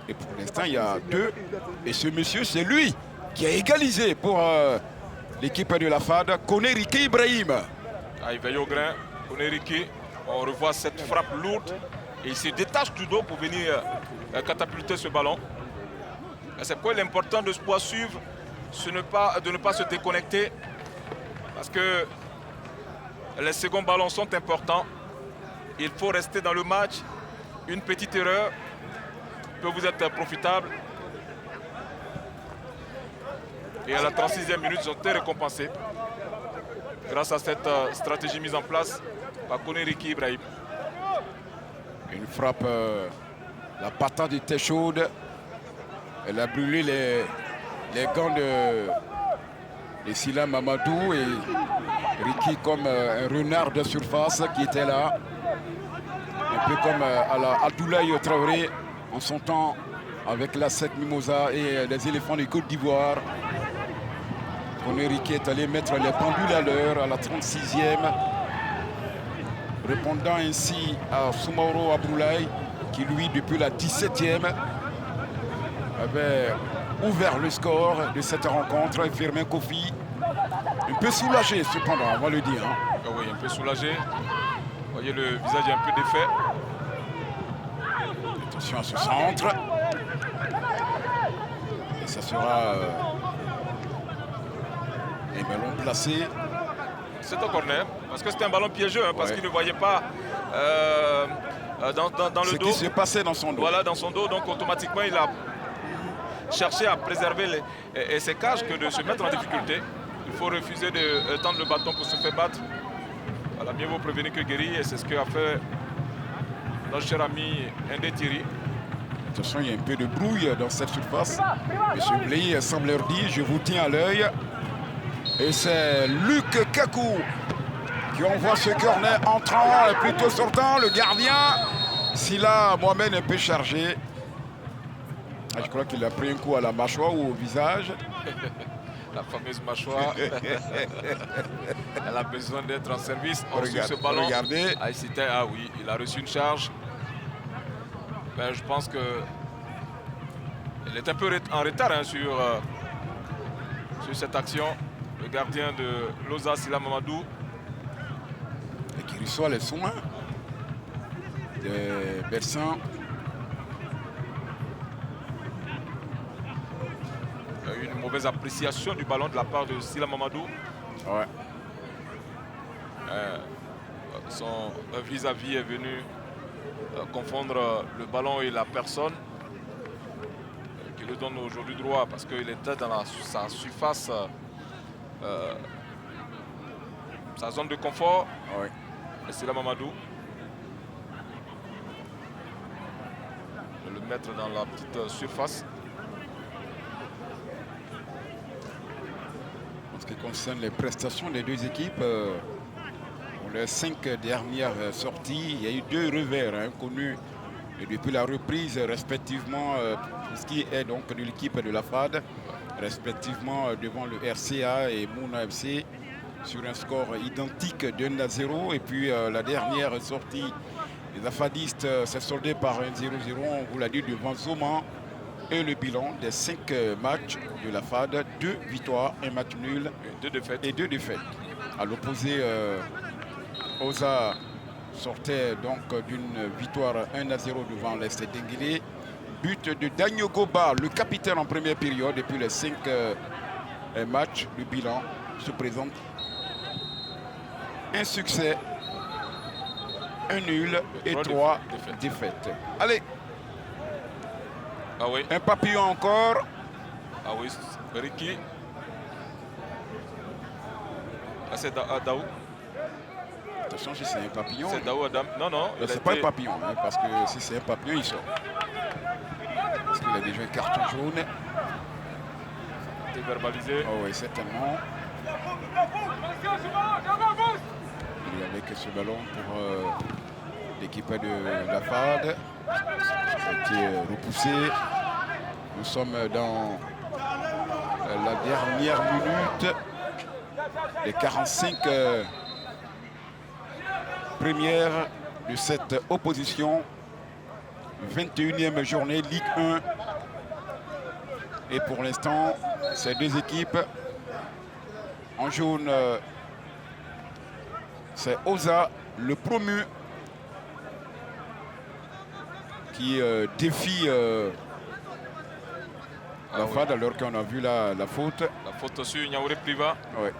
Et pour l'instant, il y a 2. Et ce monsieur, c'est lui qui a égalisé pour l'équipe de la FAD, Konerike Ibrahim. Il veille au grain, Konerike. On revoit cette frappe lourde. Et il se détache du dos pour venir catapulter ce ballon. C'est pourquoi il est important de pouvoir suivre, de ne pas se déconnecter. Parce que les seconds ballons sont importants. Il faut rester dans le match. Une petite erreur peut vous être profitable. Et à la 36e minute, ils ont été récompensés grâce à cette stratégie mise en place par Konerike Ibrahim. Une frappe, la patate était chaude. Elle a brûlé les gants de Sila Mamadou et Ricky comme un renard de surface qui était là. Un peu comme à la Abdoulaye Traoré en son temps avec la 7 Mimosa et les éléphants de Côte d'Ivoire. Konerike est allé mettre les pendules à l'heure à la 36e. Répondant ainsi à Soumaro Abroulaye qui lui depuis la 17e avait ouvert le score de cette rencontre. Firmin Kofi un peu soulagé cependant, on va le dire. Oui, un peu soulagé. Vous voyez le visage est un peu défait. Attention à ce centre. Et ça sera un ballon placé. C'est un corner, parce que c'était un ballon piégeux, parce qu'il ne voyait pas dans le ce dos. qui se passait dans son dos. Voilà, dans son dos, donc automatiquement il a cherché à préserver ses cages que de se mettre en difficulté. Il faut refuser de tendre le bâton pour se faire battre. Voilà, mieux vaut prévenir que guérir, et c'est ce qu'a fait notre cher ami Ndé Thierry. Attention, il y a un peu de brouille dans cette surface. Monsieur Bley semble leur dire, je vous tiens à l'œil. Et c'est Luc Kakou qui envoie ce corner entrant et plutôt sortant. Le gardien, Sila Mohamed un peu chargé. Je crois qu'il a pris un coup à la mâchoire ou au visage. La fameuse mâchoire. Elle a besoin d'être en service. Ce ballon. Regardez. Ah oui, il a reçu une charge. Ben, je pense que il est un peu en retard sur cette action. Le gardien de Loza, Sila Mamadou. Et qui reçoit les soins de Bersan. Il y a eu une mauvaise appréciation du ballon de la part de Sila Mamadou. Ouais. Son vis-à-vis est venu confondre le ballon et la personne qui le donne aujourd'hui droit parce qu'il était dans sa surface, sa zone de confort. Ouais. Et c'est là Mamadou. De le mettre dans la petite surface. En ce qui concerne les prestations des deux équipes, pour les 5 dernières sorties, il y a eu 2 revers connus depuis la reprise respectivement pour ce qui est donc de l'équipe de la FAD, respectivement devant le RCA et Mouna FC. sur un score identique d'1-0. Et puis la dernière sortie des Afadistes s'est soldée par un 0-0, on vous l'a dit, devant Zoman. Et le bilan des 5 matchs de la FAD, 2 victoires, 1 match nul et 2 défaites. À l'opposé, Oza sortait donc d'une victoire 1-0 devant l'Est Denguélé. But de Daniel Goba, le capitaine en première période. Et puis les 5 matchs, le bilan se présente. Un succès, un nul et 3 défaites. Allez! Ah oui. Un papillon encore. Ah oui, Ricky. Ah, c'est Daou. Attention, si c'est un papillon. C'est Daou Adam. Non, non. C'est pas un papillon, hein, parce que si c'est un papillon, il sort. Parce qu'il a déjà un carton jaune. C'est verbalisé. Oh oui, certainement. Il est avec ce ballon pour l'équipe de la FAD. Ça a été repoussé. Nous sommes dans la dernière minute. Les 45 premières de cette opposition. 21e journée, Ligue 1. Et pour l'instant, ces deux équipes en jaune, c'est Oza, le promu, qui défie la FAD, alors qu'on a vu la faute. La faute sur Niaouré Priva, Ouais.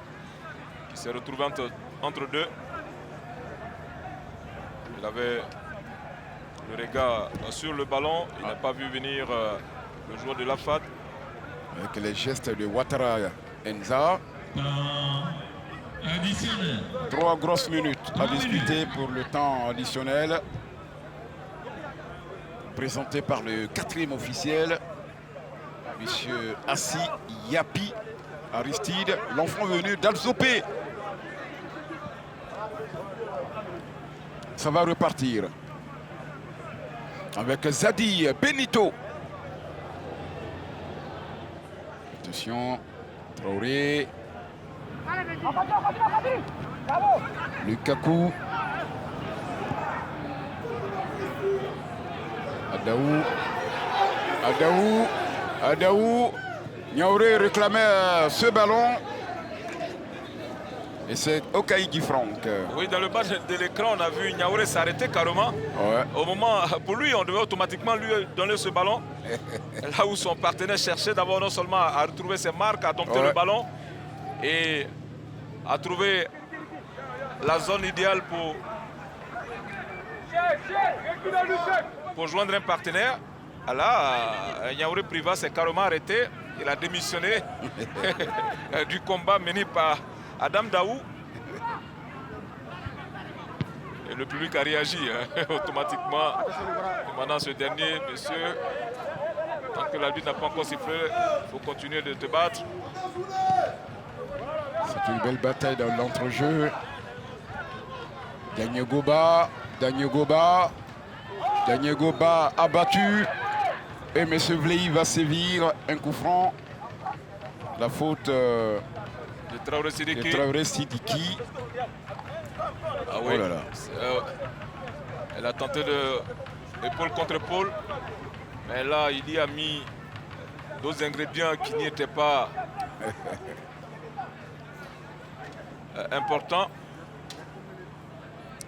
qui s'est retrouvé entre deux. Il avait le regard sur le ballon. Il n'a pas vu venir le joueur de la FAD. Avec les gestes de Ouattara Enza. 3 grosses minutes à discuter pour le temps additionnel. Présenté par le 4e officiel, Monsieur Assi Yapi Aristide, l'enfant venu d'Alzopé. Ça va repartir avec Zadi Benito. Attention, Traoré. Lukaku. Adaou. Niaouré réclamait ce ballon. Et c'est Okaï Franck. Oui, dans le bas de l'écran, on a vu Niaouré s'arrêter carrément. Ouais. Au moment, pour lui, on devait automatiquement lui donner ce ballon. Là où son partenaire cherchait d'abord non seulement à retrouver ses marques, à dompter le ballon et à trouver la zone idéale pour joindre un partenaire. Là, Niaouré Priva s'est carrément arrêté. Il a démissionné du combat mené par Adam Daou. Et le public a réagi automatiquement, demandant à ce dernier, monsieur, tant que l'arbitre n'a pas encore sifflé, il faut continuer de te battre. C'est une belle bataille dans l'entrejeu. Daniel Goba abattu. Et M. Vlei va sévir un coup franc. La faute de Traoré Sidiki. Ah oui. Oh là là. Elle a tenté de épaule contre épaule. Mais là, il y a mis d'autres ingrédients qui n'y étaient pas importants.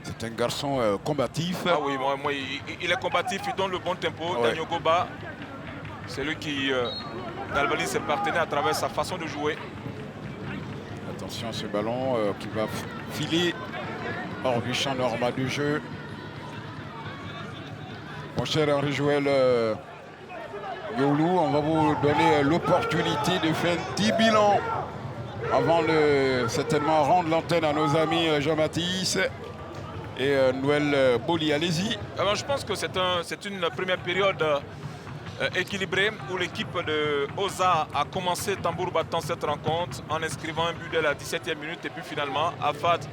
C'est un garçon combatif. Ah oui, moi, il est combatif, il donne le bon tempo. Ouais. Daniel Goba, c'est lui qui galvanise ses partenaires à travers sa façon de jouer. Attention à ce ballon qui va filer hors du champ normal du jeu. Mon cher Henri Joël Youlou, on va vous donner l'opportunité de faire un petit bilan avant de certainement rendre l'antenne à nos amis Jean-Baptiste et Noël Boli. Allez-y. Alors, je pense que c'est une première période équilibrée où l'équipe de Oza a commencé tambour battant cette rencontre en inscrivant un but dès la 17e minute. Et puis finalement, Afad,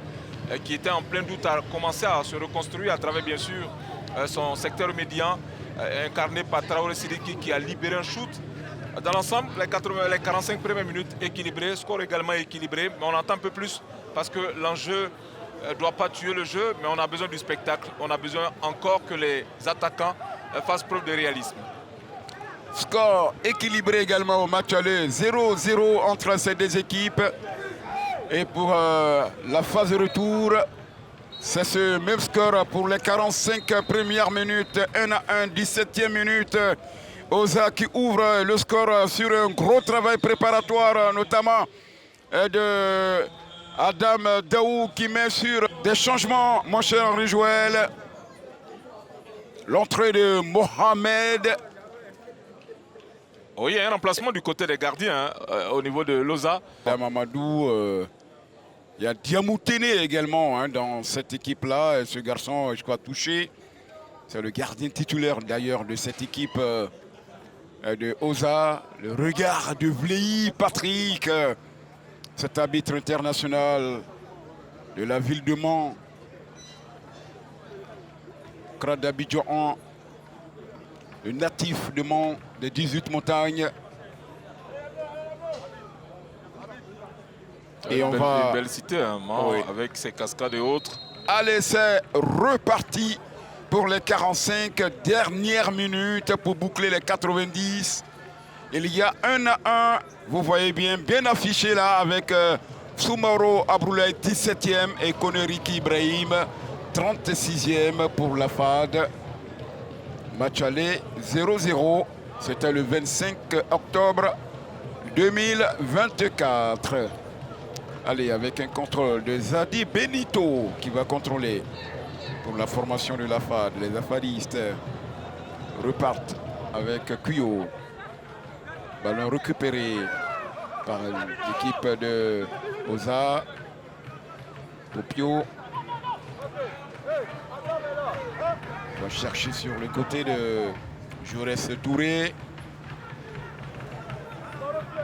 qui était en plein doute, a commencé à se reconstruire à travers bien sûr son secteur médian, incarné par Traoré Sidiki qui a libéré un shoot. Dans l'ensemble, les 45 premières minutes équilibrées, score également équilibré, mais on entend un peu plus parce que l'enjeu ne doit pas tuer le jeu, mais on a besoin du spectacle. On a besoin encore que les attaquants fassent preuve de réalisme. Score équilibré également au match aller, 0-0 entre ces deux équipes. Et pour la phase de retour, c'est ce même score pour les 45 premières minutes. 1-1, 17e minute. Oza qui ouvre le score sur un gros travail préparatoire, notamment de Adam Daou qui met sur des changements, mon cher Henri Joël. L'entrée de Mohamed. Oui, il y a un remplacement du côté des gardiens au niveau de Loza. Mamadou, il y a Diamoutene également dans cette équipe-là. Et ce garçon, je crois, touché. C'est le gardien titulaire d'ailleurs de cette équipe de Oza. Le regard de Vleyi Patrick, cet arbitre international de la ville de Mans. Crade d'Abidjan, le natif de Mans, des 18 montagnes. Et on va... Une belle cité, hein, Mans, oui, avec ses cascades et autres. Allez, c'est reparti pour les 45 dernières minutes pour boucler les 90. Il y a 1-1, vous voyez bien affiché là avec Soumaro Abroulaye 17e et Koneriki Ibrahim 36e pour la FAD. Match aller 0-0. C'était le 25 octobre 2024. Allez, avec un contrôle de Zadi Benito qui va contrôler pour la formation de la FAD. Les afadistes repartent avec Kuyo. Ballon récupéré par l'équipe de Oza. Popio va chercher sur le côté de Jaurès Touré.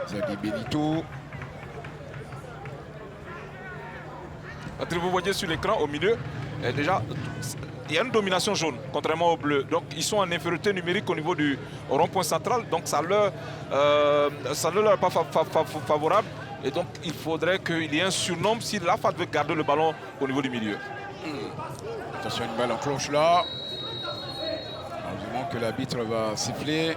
Zadi Benito. Vous voyez sur l'écran au milieu, déjà, il y a une domination jaune, contrairement au bleu. Donc, ils sont en infériorité numérique au niveau du rond-point central. Donc, ça ne leur est pas favorable. Et donc, il faudrait qu'il y ait un surnombre si la FAD veut garder le ballon au niveau du milieu. Attention, une balle en cloche là. Heureusement que l'arbitre va siffler.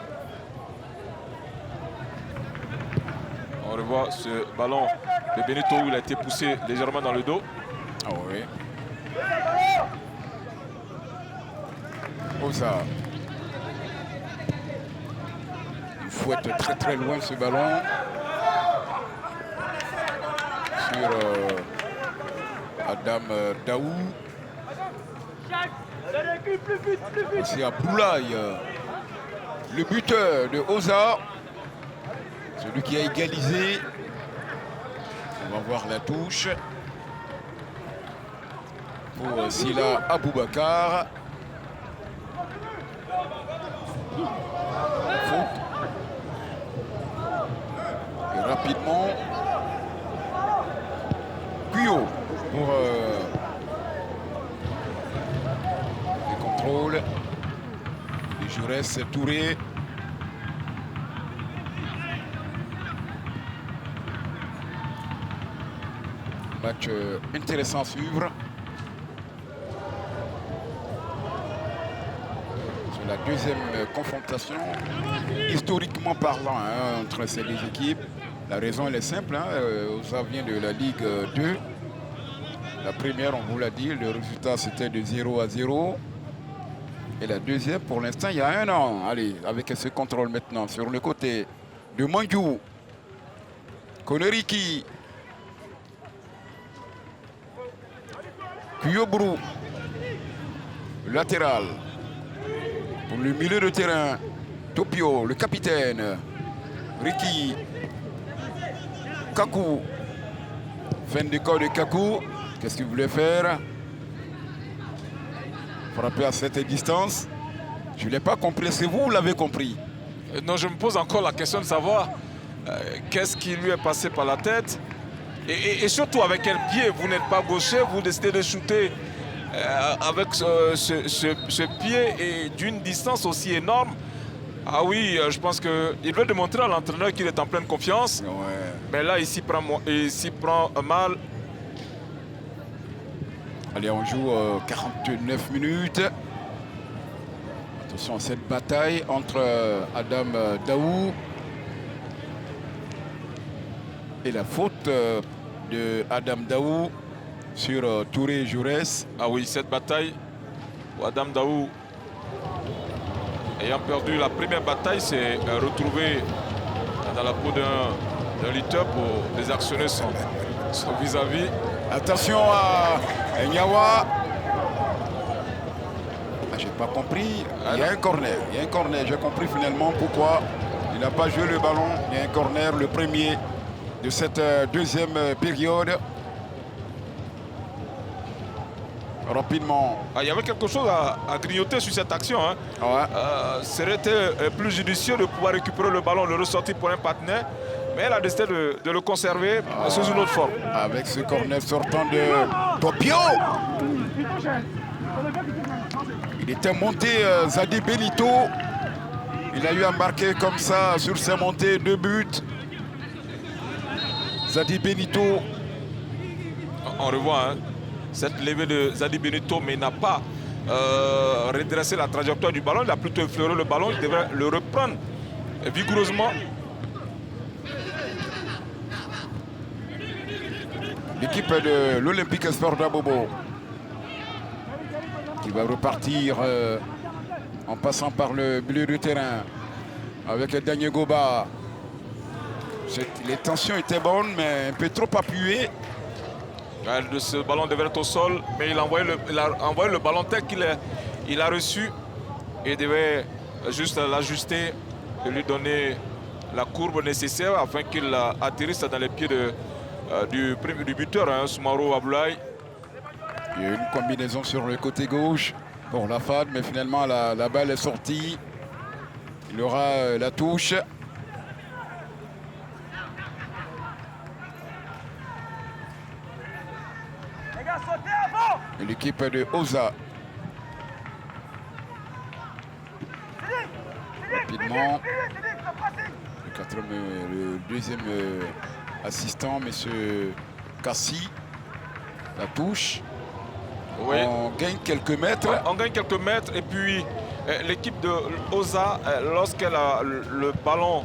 On revoit ce ballon de Benito où il a été poussé légèrement dans le dos. Ah oui. Oza. Il fouette très loin ce ballon. Sur Adam Daou. C'est Abdoulaye, le buteur de Oza. Celui qui a égalisé. On va voir la touche. Pour Sila Aboubakar. Faute. Et rapidement, Kuyo pour les contrôles. Et Jaurès Touré. Match intéressant à suivre. C'est la deuxième confrontation, historiquement parlant, entre ces deux équipes. La raison elle est simple, ça vient de la Ligue 2. La première, on vous l'a dit, le résultat c'était de 0-0. Et la deuxième, pour l'instant, il y a 1 an. Allez, avec ce contrôle maintenant sur le côté de Mandiou. Koneriki. Kuyobrou, latéral, pour le milieu de terrain, Topio, le capitaine, Ricky, Kakou, fin de corps de Kakou, qu'est-ce qu'il voulait faire? Frapper à cette distance, je ne l'ai pas compris, est-ce que vous l'avez compris? Non, je me pose encore la question de savoir qu'est-ce qui lui est passé par la tête. Et surtout avec quel pied, vous n'êtes pas gaucher, vous décidez de shooter avec ce pied et d'une distance aussi énorme. Ah oui, je pense qu'il veut démontrer à l'entraîneur qu'il est en pleine confiance. Ouais. Mais là, il s'y prend mal. Allez, on joue 49 minutes. Attention à cette bataille entre Adam Daou et la faute de Adam Daou sur Touré Jaurès. Ah oui, cette bataille où Adam Daou, ayant perdu la première bataille, s'est retrouvé dans la peau d'un lutteur pour désactionner son vis-à-vis. Attention à Nyawa. J'ai pas compris. Il y a un corner. Il y a un corner. J'ai compris finalement pourquoi il n'a pas joué le ballon. Il y a un corner, le premier de cette deuxième période. Rapidement. Ah, il y avait quelque chose à grignoter sur cette action. Hein. Ouais. Serait plus judicieux de pouvoir récupérer le ballon, le ressortir pour un partenaire. Mais elle a décidé de le conserver sous une autre forme. Avec ce corner sortant de Topio. Il était monté Zadi Benito. Il a eu à marquer comme ça sur ses montées 2 buts. Zadi Benito. On revoit hein, cette levée de Zadi Benito, mais il n'a pas redressé la trajectoire du ballon. Il a plutôt effleuré le ballon. Il devrait le reprendre vigoureusement. L'équipe de l'Olympique Sport d'Abobo qui va repartir en passant par le milieu de terrain avec Daniel Goba. Les tensions étaient bonnes, mais un peu trop appuyées. Ce ballon devait être au sol, mais il a envoyé le ballon tel qu'il a reçu et devait juste l'ajuster et lui donner la courbe nécessaire afin qu'il atterrisse dans les pieds du buteur, hein, Soumaro Aboulaye. Il y a une combinaison sur le côté gauche pour la FAD, mais finalement la balle est sortie. Il aura la touche. Et l'équipe de Oza. Rapidement. Le deuxième assistant, M. Kassi. La touche. Oui. On gagne quelques mètres. Ouais, on gagne quelques mètres et puis l'équipe de Oza, lorsqu'elle a le ballon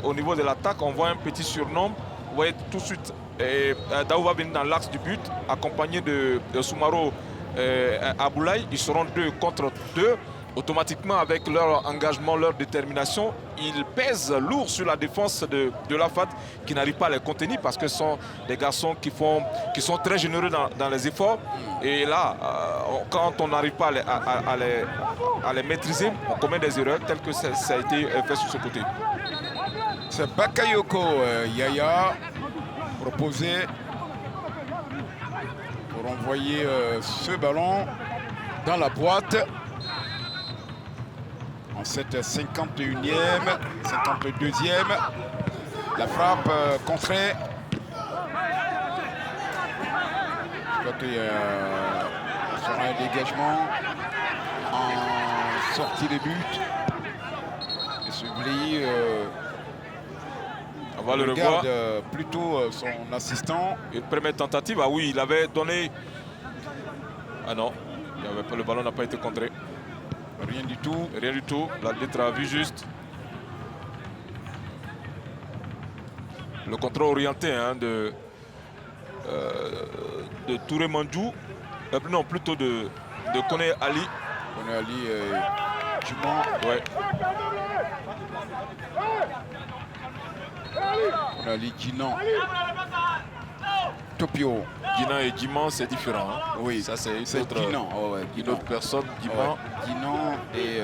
au niveau de l'attaque, on voit un petit surnom. Vous voyez tout de suite Daou va venir dans l'axe du but, accompagné de Soumaro Aboulaye. Ils seront 2 contre 2. Automatiquement, avec leur engagement, leur détermination, ils pèsent lourd sur la défense de la FAD qui n'arrive pas à les contenir parce que ce sont des garçons qui sont très généreux dans les efforts. Et là, quand on n'arrive pas à les maîtriser, on commet des erreurs telles que ça a été fait sur ce côté. C'est Bakayoko Yaya proposé pour envoyer ce ballon dans la boîte. En cette 51e, 52e, la frappe contrée. Je crois qu'il y aura un dégagement en sortie de but. Et ce Bli on va le regarde revoir. Plutôt son assistant. Une première tentative, ah oui, il avait donné... Ah non, le ballon n'a pas été contré. Rien du tout. Rien du tout. L'arbitre a vu juste le contrôle orienté hein, de Touré Mandjou. Non, plutôt de Kone Ali. Kone Ali Dumont. Ouais. Kone Ali Dinan. Topio. Dinan et Diman, c'est différent. Hein. Oui, ça c'est Dinan. Oh, ouais, une autre personne. Diman. Ouais. Dinan et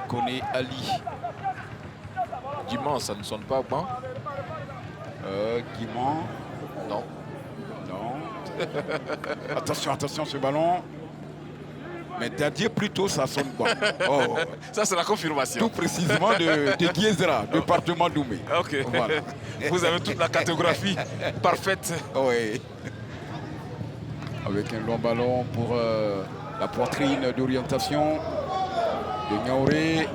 Kone Ali. Diman, ça ne sonne pas bon. Guimand. Non. Non. Attention, ce ballon. Mais Dadier plutôt, ça sonne bon. Oh. Ça c'est la confirmation. Tout précisément de Guézra, département d'Oumé. Ok. Voilà. Vous avez toute la cartographie parfaite. Oui. Avec un long ballon pour la poitrine d'orientation de Niaouré.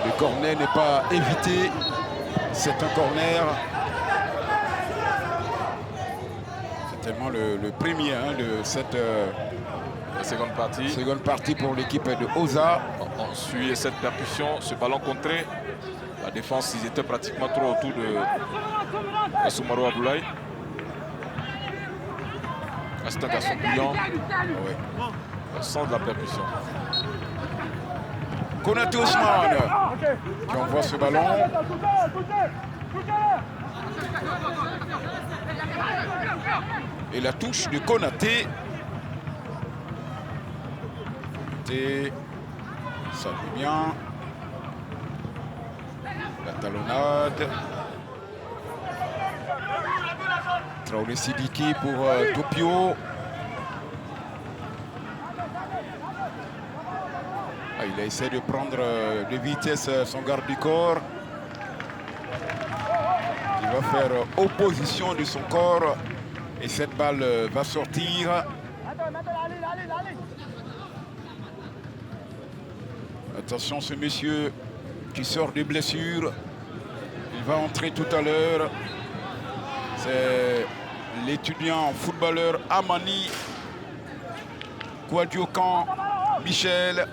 Le corner n'est pas évité. C'est un corner. certainement le premier de cette seconde partie pour l'équipe de Oza. On suit cette percussion, ce ballon contré. La défense, ils étaient pratiquement trop autour de Soumaoro Aboulaye. C'est un garçon brillant. Ouais. Le sens de la percussion. Konaté Ousmane qui envoie ce ballon. Et la touche de Konaté. Et ça joue bien. La talonnade. Traoré Sidiki pour Topio. Il a essayé de prendre de vitesse son garde du corps. Il va faire opposition de son corps. Et cette balle va sortir. Attention, ce monsieur qui sort des blessures. Il va entrer tout à l'heure. C'est l'étudiant footballeur Amani Kouadiokan Michel.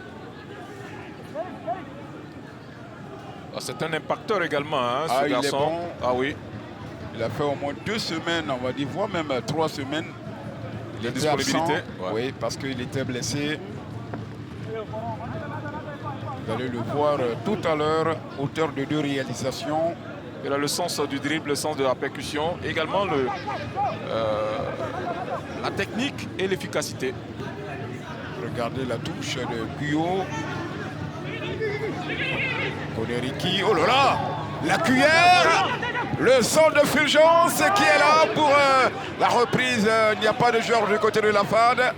C'est un impacteur également, hein, ce garçon. Il est bon. Ah oui. Il a fait au moins 2 semaines, on va dire, voire même 3 semaines. De disponibilité. Ouais. Oui, parce qu'il était blessé. Vous allez le voir tout à l'heure, auteur de 2 réalisations. Il a le sens du dribble, le sens de la percussion, également la technique et l'efficacité. Regardez la touche de Guyot. Koneriki, oh là là, la cuillère, le centre de Fulgence qui est là pour la reprise. Il n'y a pas de joueur du côté de la FAD.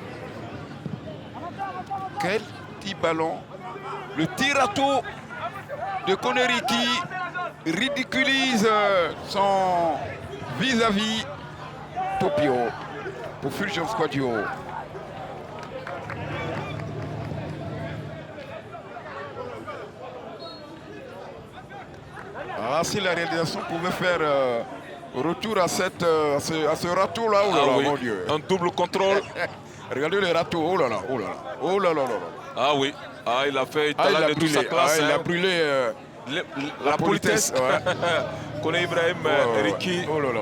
Quel petit ballon. Le tirato de Koneriki ridiculise son vis-à-vis Topio pour Fulgence Kouadio. Ah, si la réalisation pouvait faire retour à, ce râteau-là, oh là là, oui. mon Dieu. Un double contrôle. Regardez le râteau, oh là là, oh là là, oh là là là là. Ah oui, il a fait étalage de toute sa classe. Il a brûlé la politesse. Ouais. Kone Ibrahim Riki. Oh là là.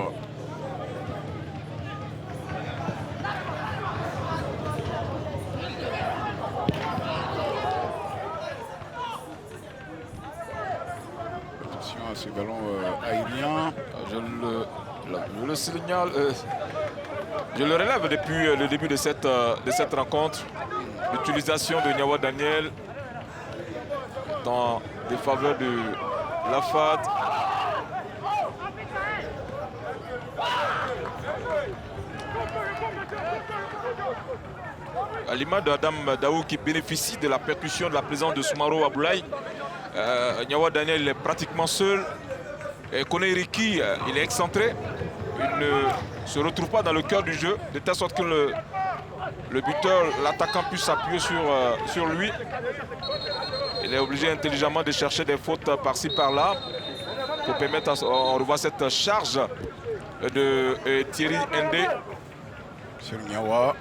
Attention à ce ballon aérien. Je le signale. Je le relève depuis le début de cette rencontre. L'utilisation de Niawa Daniel dans des faveurs de la FAD. À l'image d'Adam Daou qui bénéficie de la percussion de la présence de Soumaoro Aboulaye. Niawa Daniel est pratiquement seul. Kone Riki, il est excentré. Il ne se retrouve pas dans le cœur du jeu, de telle sorte que le buteur, l'attaquant puisse s'appuyer sur lui. Il est obligé intelligemment de chercher des fautes par-ci par-là pour permettre, on revoit cette charge de Thierry Ndé. Sur Niawa.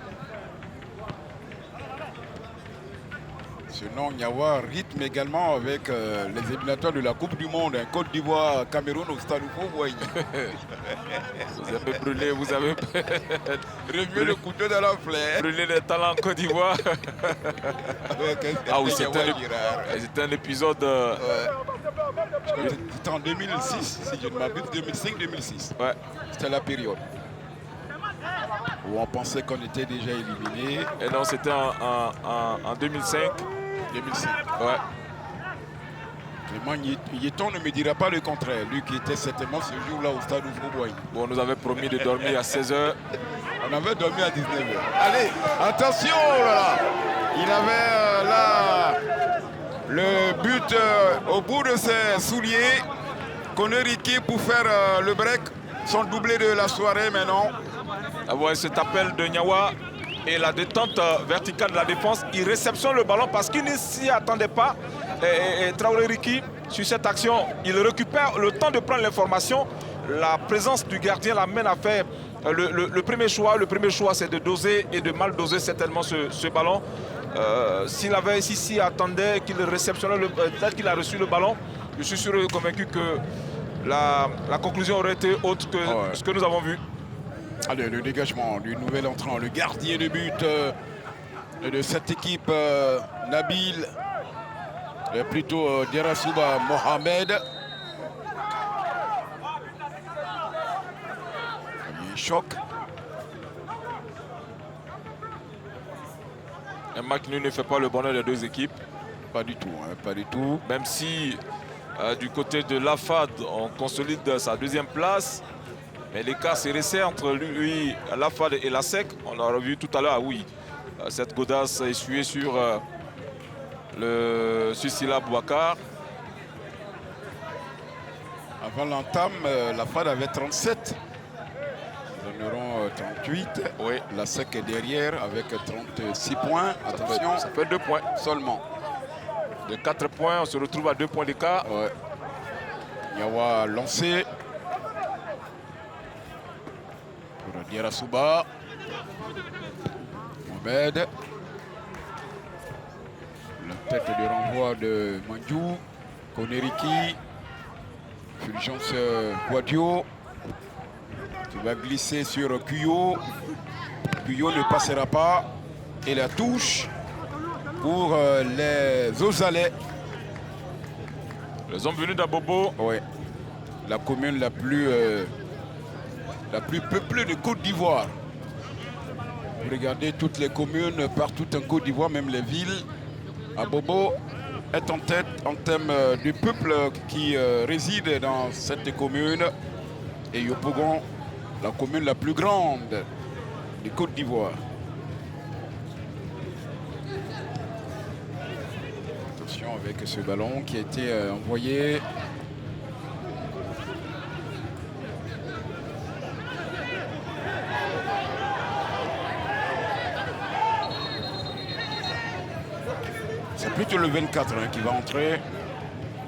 Ce nom Niawa rythme également avec les éliminatoires de la Coupe du Monde, Côte d'Ivoire, Cameroun au Stade Oufouaï. Vous avez brûlé, vous avez remué le couteau dans la plaie. Brûlé les talents en Côte d'Ivoire. Ah oui, c'était un épisode. C'était en 2006, si je ne m'abuse, 2005-2006. Ouais. C'était la période où on pensait qu'on était déjà éliminé. Et non, c'était en 2005. 2005. Ouais. Clément Yeton ne me dira pas le contraire. Lui qui était certainement ce jour-là au stade Oufouaï. Bon, on nous avait promis de dormir à 16h. On avait dormi à 19h. Allez, attention, oh là là. Il avait là le but au bout de ses souliers. Kone Riki pour faire le break. Son doublé de la soirée maintenant. Ah ouais, cet appel de Niawa et la détente verticale de la défense. Il réceptionne le ballon parce qu'il ne s'y attendait pas. Et Traoré Riki, sur cette action, il récupère le temps de prendre l'information. La présence du gardien l'amène à faire le premier choix, c'est de doser et de mal doser certainement ce ballon. S'il avait ici attendait qu'il réceptionnait peut-être qu'il a reçu le ballon, je suis sûr et convaincu que la conclusion aurait été autre que ce que nous avons vu. Allez, le dégagement du nouvel entrant, le gardien de but de cette équipe, Nabil, plutôt Derasouba Mohamed. Un choc. Un match nul ne fait pas le bonheur des deux équipes. Pas du tout, hein, pas du tout. Même si du côté de l'AFAD, on consolide sa deuxième place. Mais l'écart s'est resserré entre lui, l'AFAD et la SEC. On l'a revu tout à l'heure, oui. Cette godasse essuyée sur le Sissila Bouakar. Avant l'entame, l'AFAD avait 37. Nous en aurons 38. Oui. La SEC est derrière avec 36 points. Attention, ça fait 2 points seulement. De 4 points, on se retrouve à 2 points d'écart. Ouais. Yawa lancé. Pour Derasouba. Mohamed. La tête de renvoi de Mandjou. Koneriki. Fulgence Guadio. Qui va glisser sur Kuyo. Kuyo ne passera pas. Et la touche pour les Ozalais. Les hommes venus d'Abobo. Oui. La commune la plus peuplée de Côte d'Ivoire. Vous regardez toutes les communes partout en Côte d'Ivoire, même les villes. Abobo est en tête en termes du peuple qui réside dans cette commune. Et Yopougon, la commune la plus grande de Côte d'Ivoire. Attention avec ce ballon qui a été envoyé. C'est plutôt le 24 qui va entrer.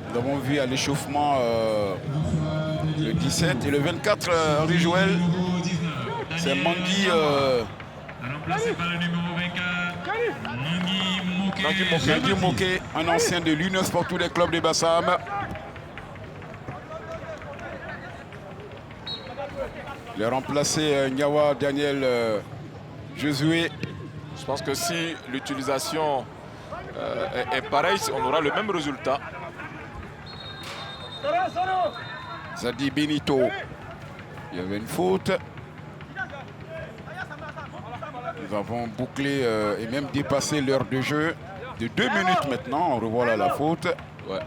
Nous avons vu à l'échauffement le 17 et le 24 Henri Joël. C'est Mangui. Remplacé par le numéro 24, Nangui Moké, un ancien de l'Union Sport tous les clubs de Bassam. Il a remplacé Nyawa Daniel Josué. Je pense que si l'utilisation est pareille, on aura le même résultat. Zadi Benito. Il y avait une faute. Nous avons bouclé et même dépassé l'heure de jeu de 2 minutes maintenant. On revoit là la faute. Ouais.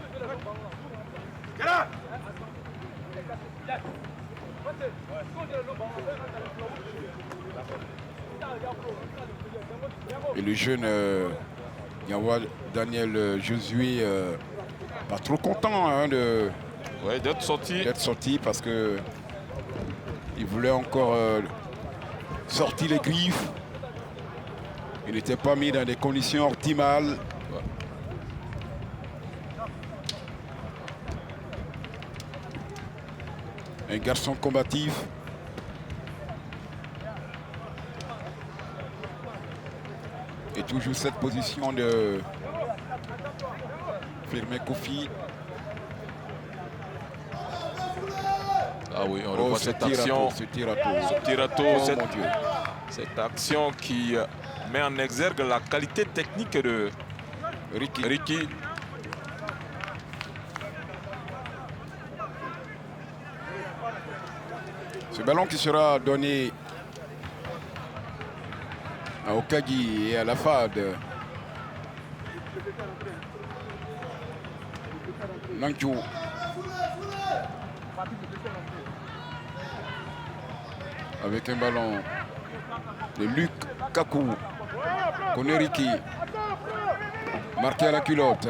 Et le jeune Nyawa Daniel Josué, pas trop content hein, d'être sorti parce que il voulait encore sortir les griffes. Il n'était pas mis dans des conditions optimales. Ouais. Un garçon combatif. Et toujours cette position de Firmin Kofi. Ah oui, on revoit cette action. Ce tir à tour. Cette action qui met en exergue la qualité technique de Ricky. Ce ballon qui sera donné à Okagi et à la FAD. Nangju. Avec un ballon de Luc Kakou. Koneriki. Marqué à la culotte.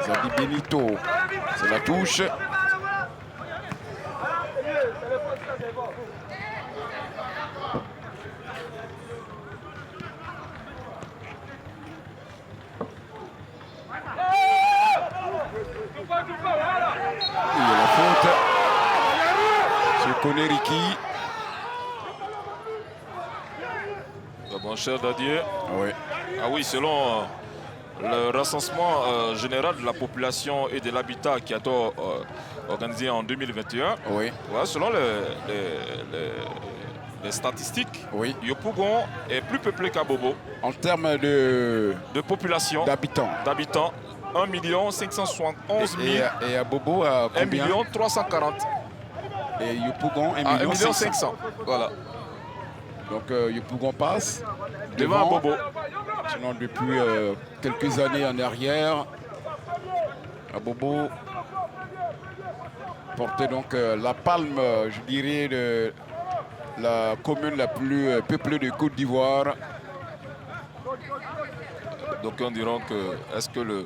Zadi Benito. C'est la touche. Koneriki. Mon cher Dadier. Oui. Ah oui, selon le recensement général de la population et de l'habitat qui a été organisé en 2021, Oui. ouais, selon les statistiques, Oui. Yopougon est plus peuplé qu'Abobo. En termes de population, d'habitants. 1 571 000. Et à Bobo, à 1 combien? 340. Et Yopougon, 1 1 500 500. Voilà. Donc Yopougon passe Devant Bobo. Sinon, depuis quelques années en arrière, Bobo portait donc la palme, je dirais, de la commune la plus peuplée de Côte d'Ivoire. Donc on dira que est-ce que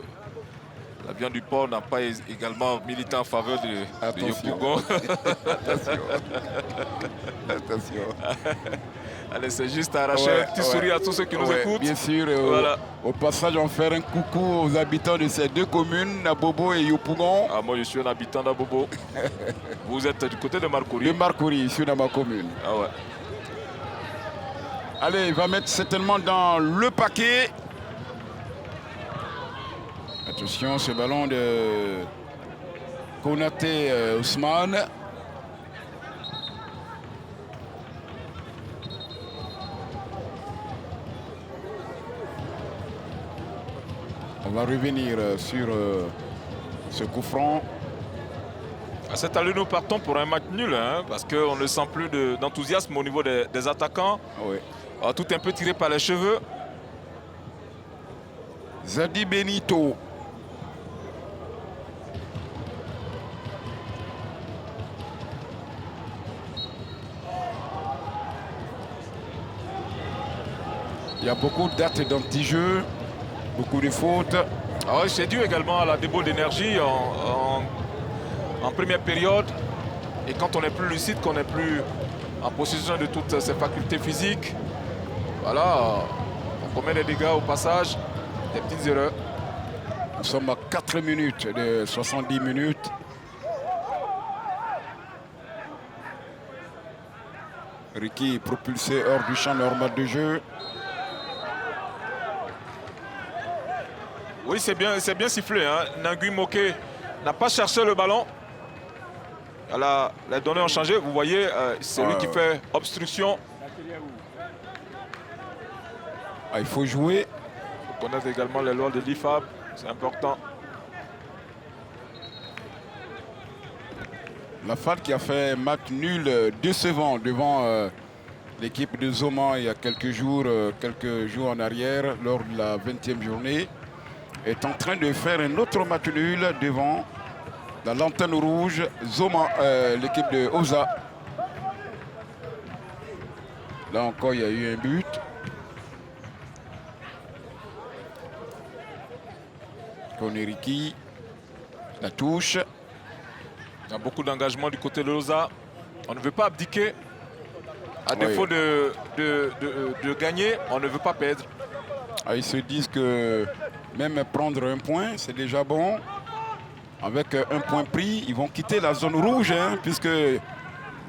la viande du porc n'a pas également milité en faveur de Yopougon? Attention. Attention. Allez, c'est juste arracher un petit sourire à tous ceux qui nous écoutent. Bien sûr, voilà. Au passage, on fait un coucou aux habitants de ces deux communes, Nabobo et Yopougon. Ah, moi, je suis un habitant d'Abobo. Vous êtes du côté de Marcouri? De Marcouri, ici dans ma commune. Ah ouais. Allez, il va mettre certainement dans le paquet. Attention, ce ballon de Konaté Ousmane. On va revenir sur ce coup franc. À cette allure, nous partons pour un match nul, hein, parce qu'on ne sent plus d'enthousiasme au niveau des attaquants. Oui. Tout un peu tiré par les cheveux. Zadi Benito. Il y a beaucoup d'actes d'anti-jeu, beaucoup de fautes. Ah oui, c'est dû également à la débauche d'énergie en première période. Et quand on n'est plus lucide, qu'on n'est plus en possession de toutes ses facultés physiques, voilà, on commet des dégâts au passage, des petites erreurs. Nous sommes à 4 minutes de 70 minutes. Ricky propulsé hors du champ normal de jeu. Oui, c'est bien sifflé. Hein. Nangui Moké n'a pas cherché le ballon. Les données ont changé. Vous voyez, c'est lui qui fait obstruction. Ah, il faut jouer. Il faut connaître également les lois de l'IFAB. C'est important. La FAD qui a fait un match nul décevant devant l'équipe de Zoma il y a quelques jours en arrière, lors de la 20e journée, est en train de faire un autre match nul devant la lanterne rouge, Zoma, l'équipe de Oza. Là encore, il y a eu un but. Koneriki, la touche. Il y a beaucoup d'engagement du côté de Oza. On ne veut pas abdiquer. À défaut de gagner, on ne veut pas perdre. Ah, ils se disent que même prendre un point, c'est déjà bon. Avec un point pris, ils vont quitter la zone rouge, hein, puisque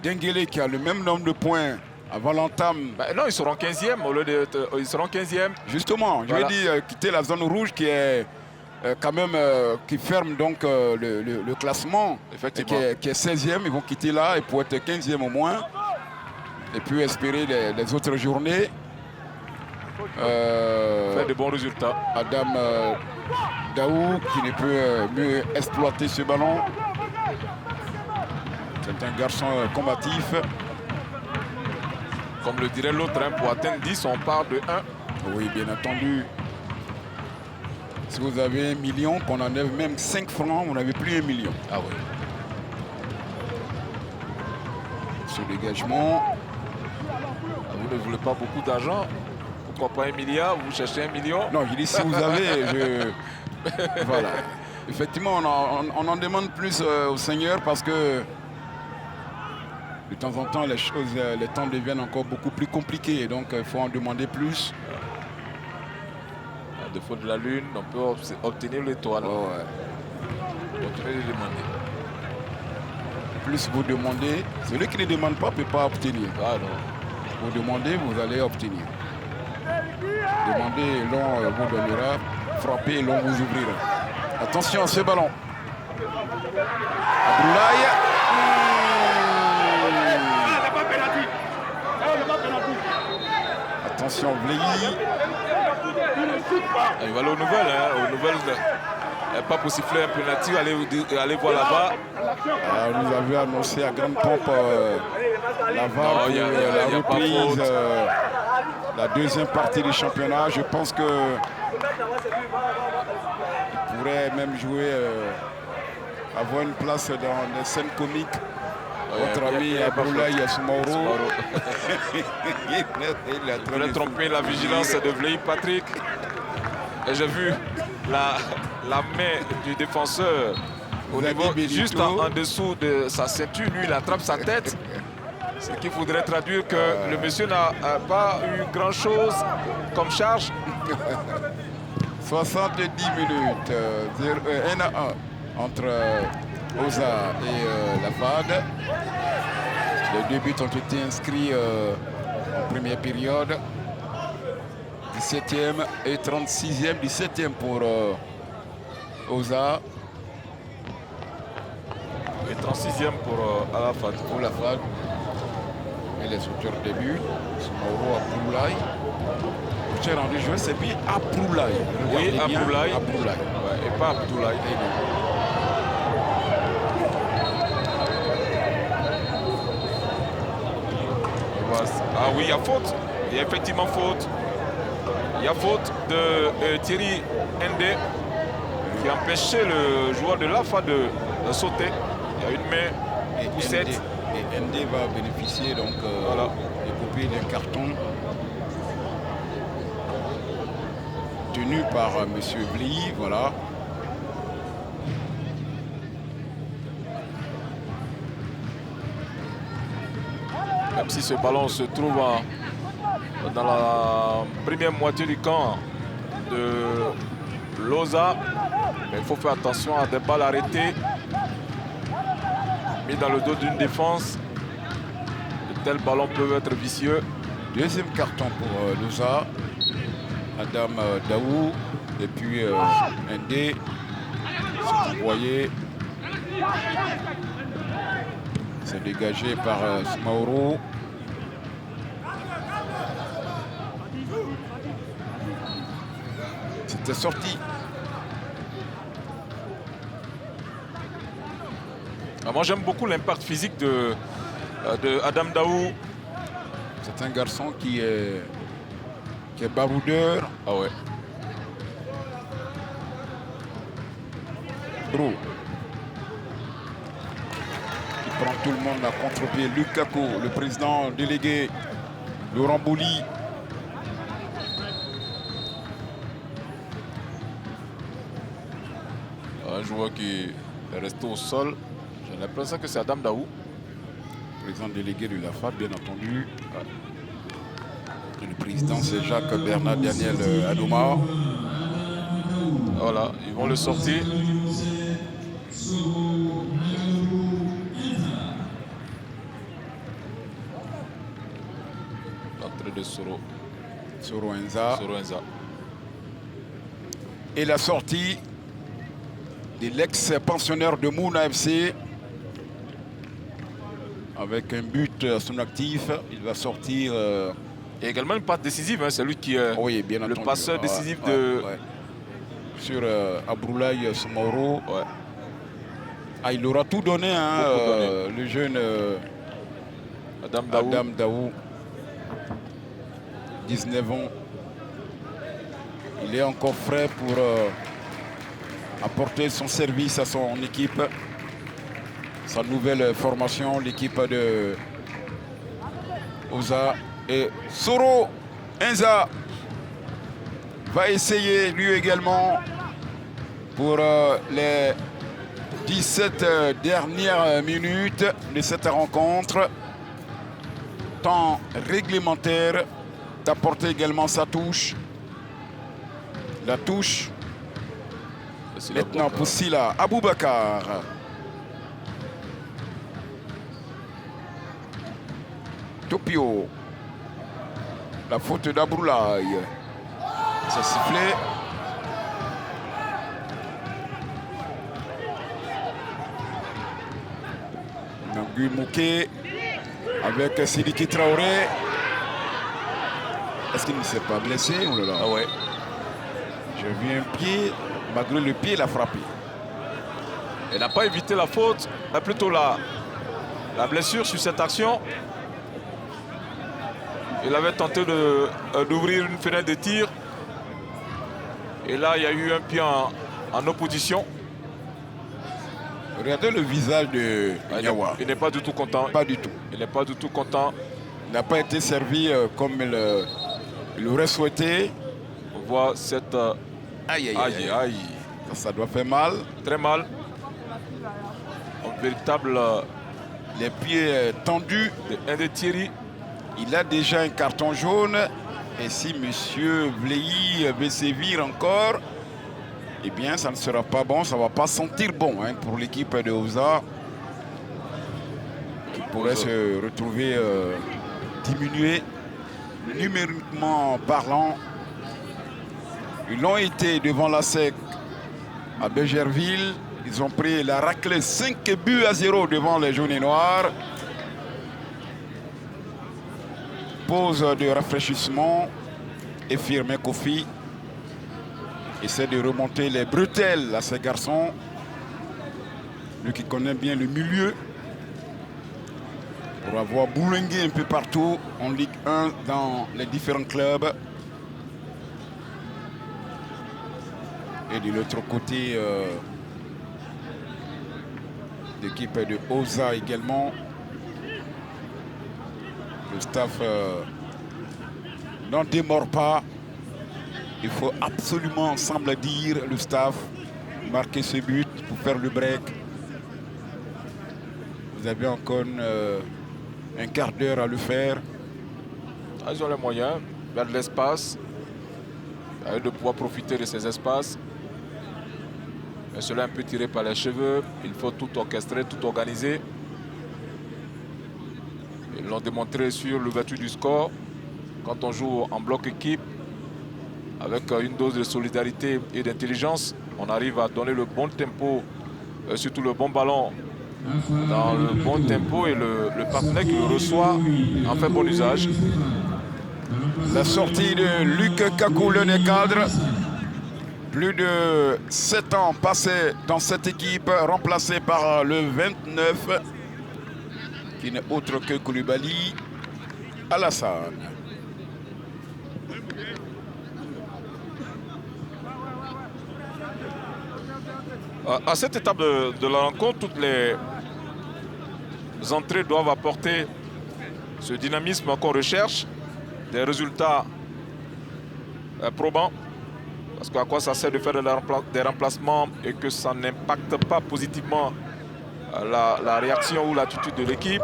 Denguele, qui a le même nombre de points avant l'entame... non, ils seront 15e au lieu ils seront 15e. Justement, je veux dire, quitter la zone rouge qui est quand même... qui ferme donc le classement. Effectivement. Qui est 16e, ils vont quitter là et pour être 15e au moins. Et puis espérer les autres journées. Faire de bons résultats. Adam Daou qui ne peut mieux exploiter ce ballon. C'est un garçon combatif. Comme le dirait l'autre, hein, pour atteindre 10, on part de 1. Oui, bien entendu. Si vous avez 1 million, qu'on enlève même 5 francs, vous n'avez plus 1 million. Ah oui. Ce dégagement. Vous ne voulez pas beaucoup d'argent? Pourquoi pas 1 milliard? Vous cherchez 1 million? Non, je dis si vous avez, voilà. Effectivement, on en demande plus au Seigneur parce que de temps en temps, les temps deviennent encore beaucoup plus compliqués. Donc, il faut en demander plus. À défaut de la lune, on peut obtenir l'étoile. Oh, ouais. Continuez de demander. plus vous demandez, celui qui ne demande pas ne peut pas obtenir. Ah non. Vous demandez, vous allez obtenir. Demandez, l'on vous donnera. Frappez, l'on vous ouvrira. Attention à ce ballon. Abdoulaye. Attention, Vleyi. Il va aller aux nouvelles. Aux nouvelles, pas pour siffler un penalty, aller voir là-bas. Nous avions annoncé à grande pompe la VAR, il y a la pas reprise, faute. la deuxième partie du championnat. Je pense que il pourrait même jouer, avoir une place dans les scènes comiques. Votre ami Abdoulaye Soumaoro. Il voulait tromper la vigilance de Vleyi Patrick. Et j'ai vu la main du défenseur au niveau, juste en dessous de sa ceinture. Lui, il attrape sa tête. Ce qui voudrait traduire que le monsieur n'a pas eu grand-chose comme charge. 70 minutes, 1-1 entre Oza et la FAD. Les deux buts ont été inscrits en première période. 17e et 36e, 17e pour Oza. Et 36e pour Alafat. Pour la FAD. Et les auteurs de but, Soumaoro Abdoulaye. Cher rendu joueur, c'est bien Abdoulaye. Oui, Abdoulaye. Abdoulaye. Ouais, et pas Abdoulaye. Ah oui, il y a faute. Il y a effectivement faute. Il y a faute de Thierry Ndé qui a empêché le joueur de l'AFA de sauter. Il y a une main poussette. Et Ndé va bénéficier donc voilà, des copies d'un carton tenu par M. Vleyi. Voilà. Même si ce ballon se trouve dans la première moitié du camp de Loza, mais il faut faire attention à des balles arrêtées mis dans le dos d'une défense. De tels ballons peuvent être vicieux. Deuxième carton pour Loza. Adam Daou et puis Ndé. Vous voyez, c'est dégagé par Soumaoro. C'était sorti. Moi j'aime beaucoup l'impact physique de Adam Daou. C'est un garçon qui est baroudeur. Ah ouais. Bro. Il prend tout le monde à contre-pied. Lukaku, le président délégué. Laurent Bouli. Un joueur qui est resté au sol. J'ai l'impression que c'est Adam Daou. Président délégué de la FAD, bien entendu. Le président, c'est Jacques Bernard Daniel Adouma. Voilà, ils vont le sortir. L'entrée de Soro. Soro Enza. Soro Enza. Et la sortie de l'ex-pensionnaire de Mouna FC. Avec un but à son actif. Il va sortir... Et également une passe décisive, hein, c'est lui qui est bien le entendu. passeur décisif sur Abdoulaye Soumaoro. Ouais. Il aura tout donné, hein, le jeune Adam Daou. 19 ans. Il est encore frais pour apporter son service à son équipe. Sa nouvelle formation, l'équipe de Oza. Et Soro Enza va essayer lui également pour les 17 dernières minutes de cette rencontre. Temps réglementaire d'apporter également sa touche. La touche maintenant pour Sila Aboubakar. Topio. La faute d'Abroulaye. C'est sifflé. Nangui Mouké avec Sidiki Traoré. Est-ce qu'il ne s'est pas blessé? Oh là là. Ah ouais. J'ai vu un pied, malgré le pied, il a frappé. Il n'a pas évité la faute, mais plutôt la blessure sur cette action. Il avait tenté d'ouvrir une fenêtre de tir. Et là, il y a eu un pied en opposition. Regardez le visage de Nyawa. Il n'est pas du tout content. Pas du tout. Il n'est pas du tout content. Il n'a pas été servi comme il aurait souhaité. On voit cette... Aïe. Ça doit faire mal. Très mal. Un véritable... Les pieds tendus. Un de Thierry. Il a déjà un carton jaune. Et si M. Vleilly veut sévir encore, eh bien, ça ne sera pas bon. Ça ne va pas sentir bon pour l'équipe de Oza, qui pourrait se retrouver diminuée numériquement parlant. Ils l'ont été devant la SEC à Bégerville. Ils ont pris la raclée 5-0 devant les jaunes et noirs. Pause de rafraîchissement. Et Firmin Kofi essaie de remonter les bretelles à ces garçons. Lui qui connaît bien le milieu. Pour avoir bourlingué un peu partout en Ligue 1 dans les différents clubs. Et de l'autre côté, l'équipe de Oza également. Le staff n'en démord pas. Il faut absolument, semble dire, le staff, marquer ce but pour faire le break. Vous avez encore un quart d'heure à le faire. Ils ont les moyens, il y a de l'espace. À eux de pouvoir profiter de ces espaces. Mais cela est un peu tiré par les cheveux. Il faut tout orchestrer, tout organiser. Ils l'ont démontré sur l'ouverture du score. Quand on joue en bloc équipe, avec une dose de solidarité et d'intelligence, on arrive à donner le bon tempo, surtout le bon ballon dans le bon tempo, et le partenaire qui le reçoit en fait bon usage. La sortie de Luc Kakou, le cadre. Plus de 7 ans passés dans cette équipe, remplacé par le 29, qui n'est autre que Koulibaly Alassane. À cette étape de la rencontre, toutes les entrées doivent apporter ce dynamisme qu'on recherche, des résultats probants. Parce qu'à quoi ça sert de faire des remplacements et que ça n'impacte pas positivement la réaction ou l'attitude de l'équipe.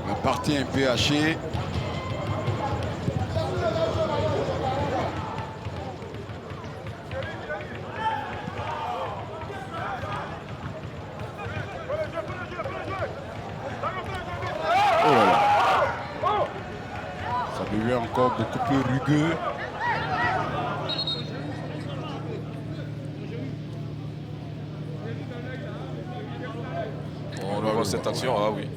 La partie un peu hachée. Encore beaucoup plus rugueux. On voit cette action, ah oui.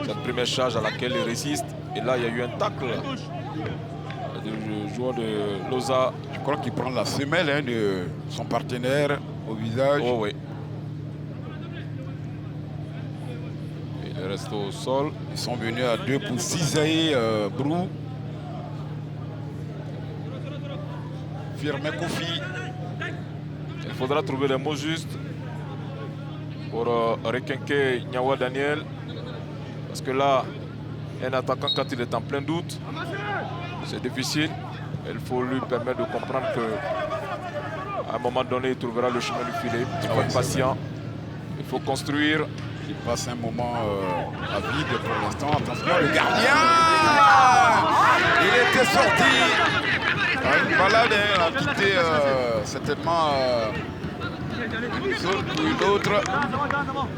Cette première charge à laquelle il résiste. Et là, il y a eu un tacle du joueur de Loza. Je crois qu'il prend la semelle de son partenaire au visage. Oh oui. Il est resté au sol. Ils sont venus à 2 pour cisailler Brou. Firmin Kofi. Il faudra trouver les mots justes pour requinquer Nyawa Daniel. Parce que là, un attaquant, quand il est en plein doute, c'est difficile. Il faut lui permettre de comprendre qu'à un moment donné, il trouvera le chemin du filet. Il faut être patient. Il faut construire. Il passe un moment à vide pour l'instant. Attention, le gardien! Il était sorti. Une balade a quitté certainement Puis l'autre.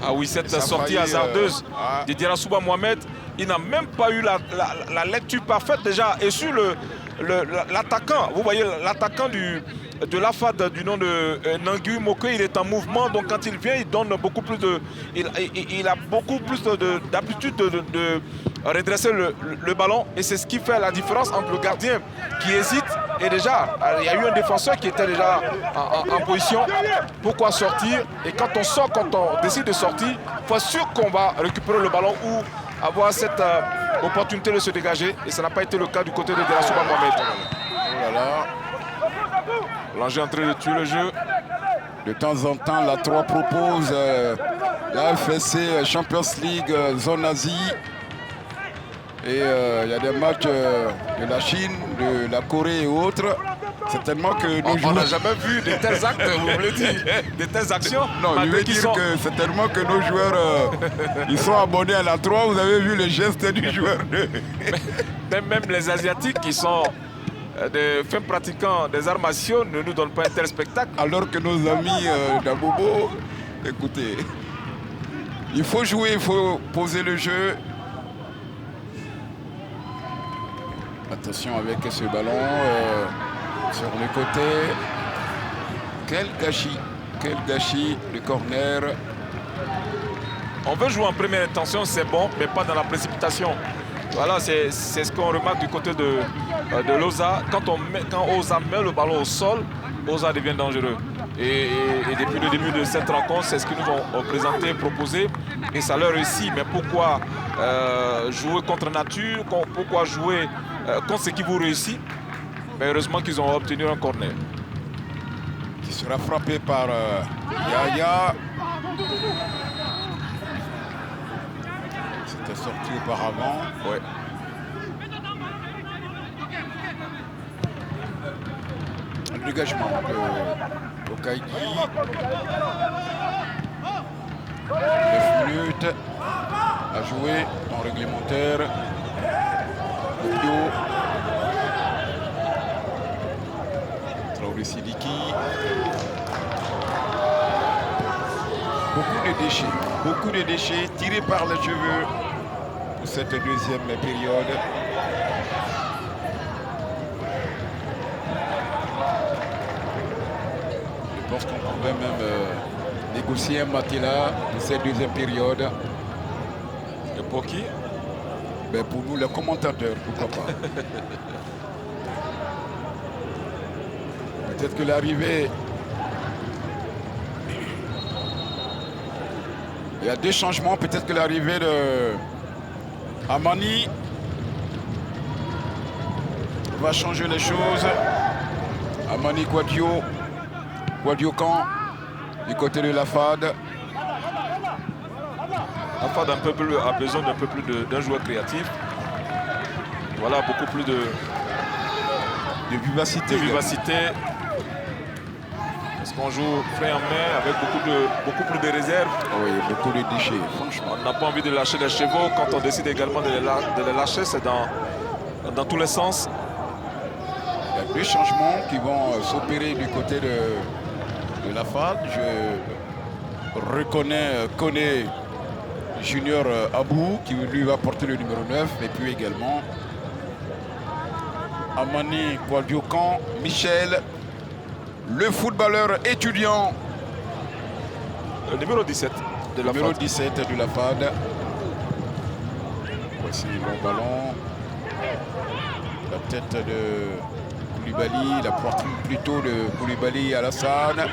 Ah oui, cette Ça a sortie failli, hasardeuse de Djerasouba Mohamed, il n'a même pas eu la lecture parfaite déjà. Et sur l'attaquant, vous voyez l'attaquant de la FAD du nom de Nangui Moke, il est en mouvement. Donc quand il vient, il donne beaucoup plus de... Il a beaucoup plus d'aptitude de redresser le ballon. Et c'est ce qui fait la différence entre le gardien qui hésite. Et déjà, il y a eu un défenseur qui était déjà en position. Pourquoi sortir? Et quand on sort, quand on décide de sortir, il faut être sûr qu'on va récupérer le ballon ou avoir cette opportunité de se dégager. Et ça n'a pas été le cas du côté de Djerasouba Mohamed. Oh là là. L'enjeu est en train de tuer le jeu. De temps en temps, la 3 propose la FSC Champions League zone Asie. Et il y a des matchs de la Chine, de la Corée et autres. C'est tellement que nos On joueurs... n'a jamais vu de tels actes, vous voulez dire, de telles actions. Non, je veux dire que c'est tellement que nos joueurs ils sont abonnés à la 3. Vous avez vu les gestes du joueur 2. Même les Asiatiques qui sont des fins pratiquants des arts martiaux ne nous donnent pas un tel spectacle. Alors que nos amis d'Abobo, écoutez, il faut jouer, il faut poser le jeu. Attention avec ce ballon sur le côté. Quel gâchis, le corner. On veut jouer en première intention, c'est bon, mais pas dans la précipitation. Voilà, c'est ce qu'on remarque du côté de Loza. Quand Oza met le ballon au sol, Oza devient dangereux. Et depuis le début de cette rencontre, c'est ce qu'ils nous ont présenté, proposé. Et ça leur réussit. Mais pourquoi jouer contre nature? Pourquoi jouer contre ce qui vous réussit? Mais heureusement qu'ils ont obtenu un corner. Qui sera frappé par Yaya. C'était sorti auparavant. Ouais. Le dégagement de Okaïdi. 9 minutes à jouer en réglementaire. Bio. Traoré Sidiki. Beaucoup de déchets tirés par les cheveux pour cette deuxième période. Je pense qu'on pouvait même négocier un matelas pour cette deuxième période. Et pour qui? Ben pour nous, les commentateurs, pourquoi pas. Peut-être que l'arrivée... Il y a des changements, peut-être que l'arrivée de Amani va changer les choses. Amani Kouadiokan du côté de la FAD. La FAD a besoin d'un peu plus d'un joueur créatif. Voilà, beaucoup plus de vivacité. Parce qu'on joue frein en main avec beaucoup plus de réserve. Oui, beaucoup de déchets, franchement. On n'a pas envie de lâcher les chevaux. Quand on décide également de les lâcher, c'est dans tous les sens. Il y a deux changements qui vont s'opérer du côté de la FAD. Je reconnais Koné Junior Abou qui lui va porter le numéro 9. Et puis également Amani Kouadiokan Michel, le footballeur étudiant. Le numéro 17 de la numéro FAD. 17 de la FAD. Voici le long ballon. La tête de Koulibaly, la poitrine plutôt de Koulibaly Alassane.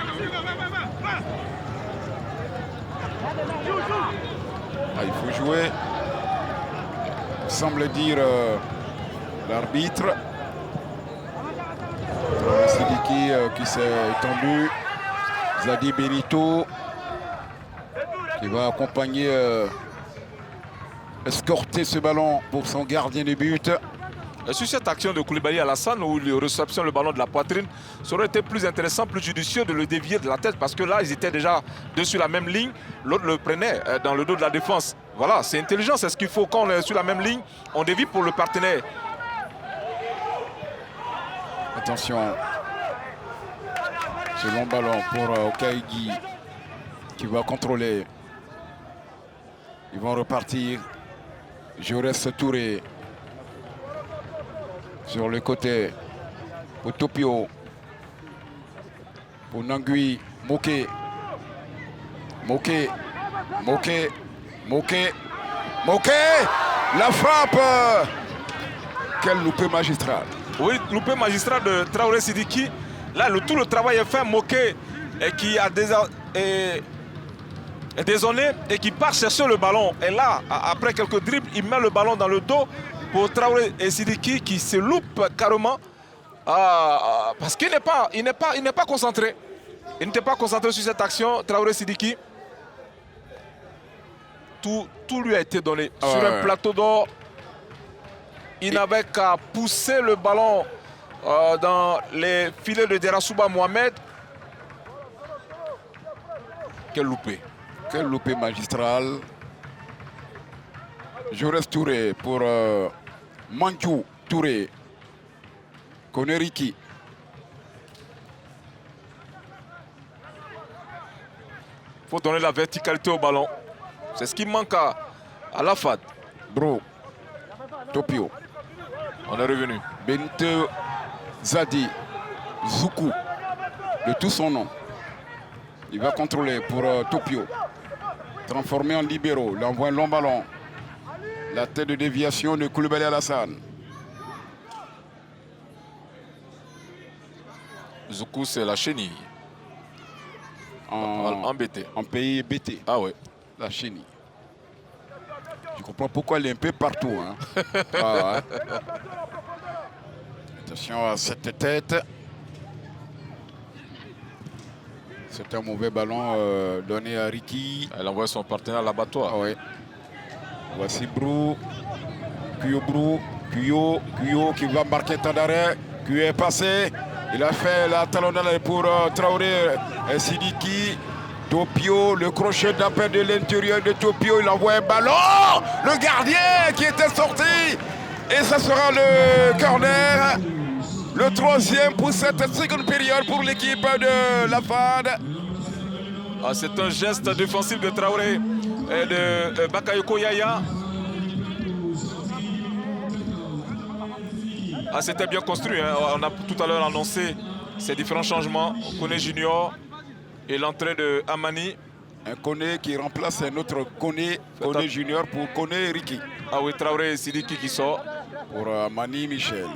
Il faut jouer, semble dire l'arbitre. Sidiki qui s'est étendu. Zadi Benito qui va accompagner, escorter ce ballon pour son gardien de but. Sur cette action de Koulibaly Alassane où il réceptionne le ballon de la poitrine, ça aurait été plus intéressant, plus judicieux de le dévier de la tête parce que là, ils étaient déjà sur la même ligne. L'autre le prenait dans le dos de la défense. Voilà, c'est intelligent, c'est ce qu'il faut. Quand on est sur la même ligne, on dévie pour le partenaire. Attention. Ce long ballon pour Okaigi qui va contrôler. Ils vont repartir. Jaurès Touré sur le côté pour Topio. Pour Nangui, Moké. Moké. Moké. Moké. Moké. La frappe. Quel loupé magistral. Oui, loupé magistral de Traoré Sidiki. Là, tout le travail est fait. Moké et qui a est désolé et qui part chercher le ballon. Et là, après quelques dribbles, il met le ballon dans le dos pour Traoré et Sidiki qui se loupe carrément parce qu'il n'est pas concentré. Il n'était pas concentré sur cette action, Traoré Sidiki. Tout lui a été donné sur un plateau d'or. Il n'avait qu'à pousser le ballon dans les filets de Derassouba Mohamed. Quel loupé. Quel loupé magistral. Jaurès Touré pour Manchou Touré. Koneriki. Il faut donner la verticalité au ballon. C'est ce qui manque à la FAD. Bro. Topio. On est revenu. Bente Zadi. Zoukou. De tout son nom. Il va contrôler pour Topio. Transformé en libéraux. Il envoie un long ballon. La tête de déviation de Koulibaly Alassane. Zoukou, c'est la chenille. En BT. En pays BT. Ah ouais. La chenille. Je comprends pourquoi elle est un peu partout. Hein. Ah, ouais. Attention à cette tête. C'est un mauvais ballon donné à Ricky. Elle envoie son partenaire à l'abattoir. Ah, ouais. Voici Brou. Kuyo Brou. Kuyo qui va marquer temps d'arrêt. Kuyo est passé. Il a fait la talonnade pour Traoré et Sidiki. Topio, le crochet d'appel de l'intérieur de Topio. Il envoie un ballon. Le gardien qui était sorti. Et ça sera le corner. Le troisième pour cette seconde période pour l'équipe de la FAD. C'est un geste défensif de Traoré et de Bakayoko Yaya. C'était bien construit. Hein. On a tout à l'heure annoncé ces différents changements. Koné Junior et l'entrée de Amani. Un Koné qui remplace un autre Koné Junior pour Koné Ricky. Ah oui, Traoré et Sidiki qui sort. Pour Amani Michel.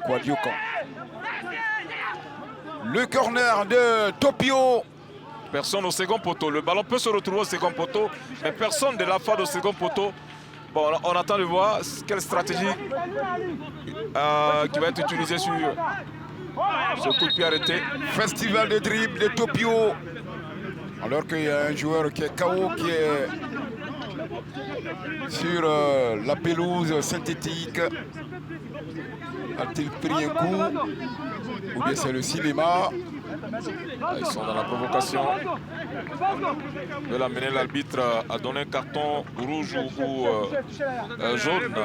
Kouadiokan. Le corner de Topio. Personne au second poteau. Le ballon peut se retrouver au second poteau, mais personne de la FAD au second poteau. Bon, on attend de voir quelle stratégie qui va être utilisée sur ce coup de pied arrêté. Festival de dribble de Topio. Alors qu'il y a un joueur qui est KO, qui est sur la pelouse synthétique. A-t-il pris un coup? Ou bien c'est le cinéma? Ils sont dans la provocation de l'amener. L'arbitre a donné un carton rouge ou jaune.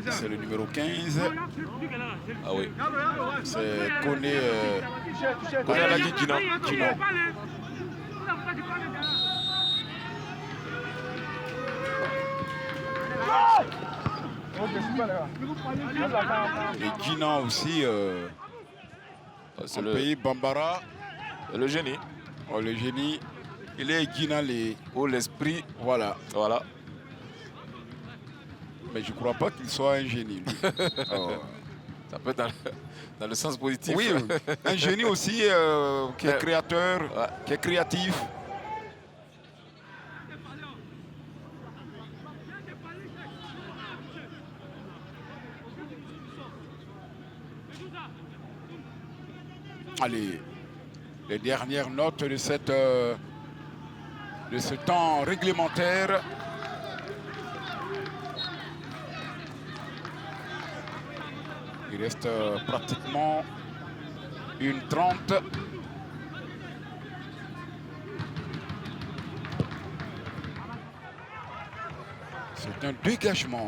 C'est le numéro 15. Ah oui. C'est Koné. Koné Alagi Gina. Et Gina aussi. C'est le pays Bambara. Le génie. Oh, le génie. Il est Gina les. Oh, l'esprit. Voilà. Voilà. Mais je ne crois pas qu'il soit un génie. Oh. Ça peut être dans le sens positif. Oui, un génie aussi qui est créateur, qui est créatif. Allez, les dernières notes de ce temps réglementaire. Il reste pratiquement 1:30. C'est un dégagement.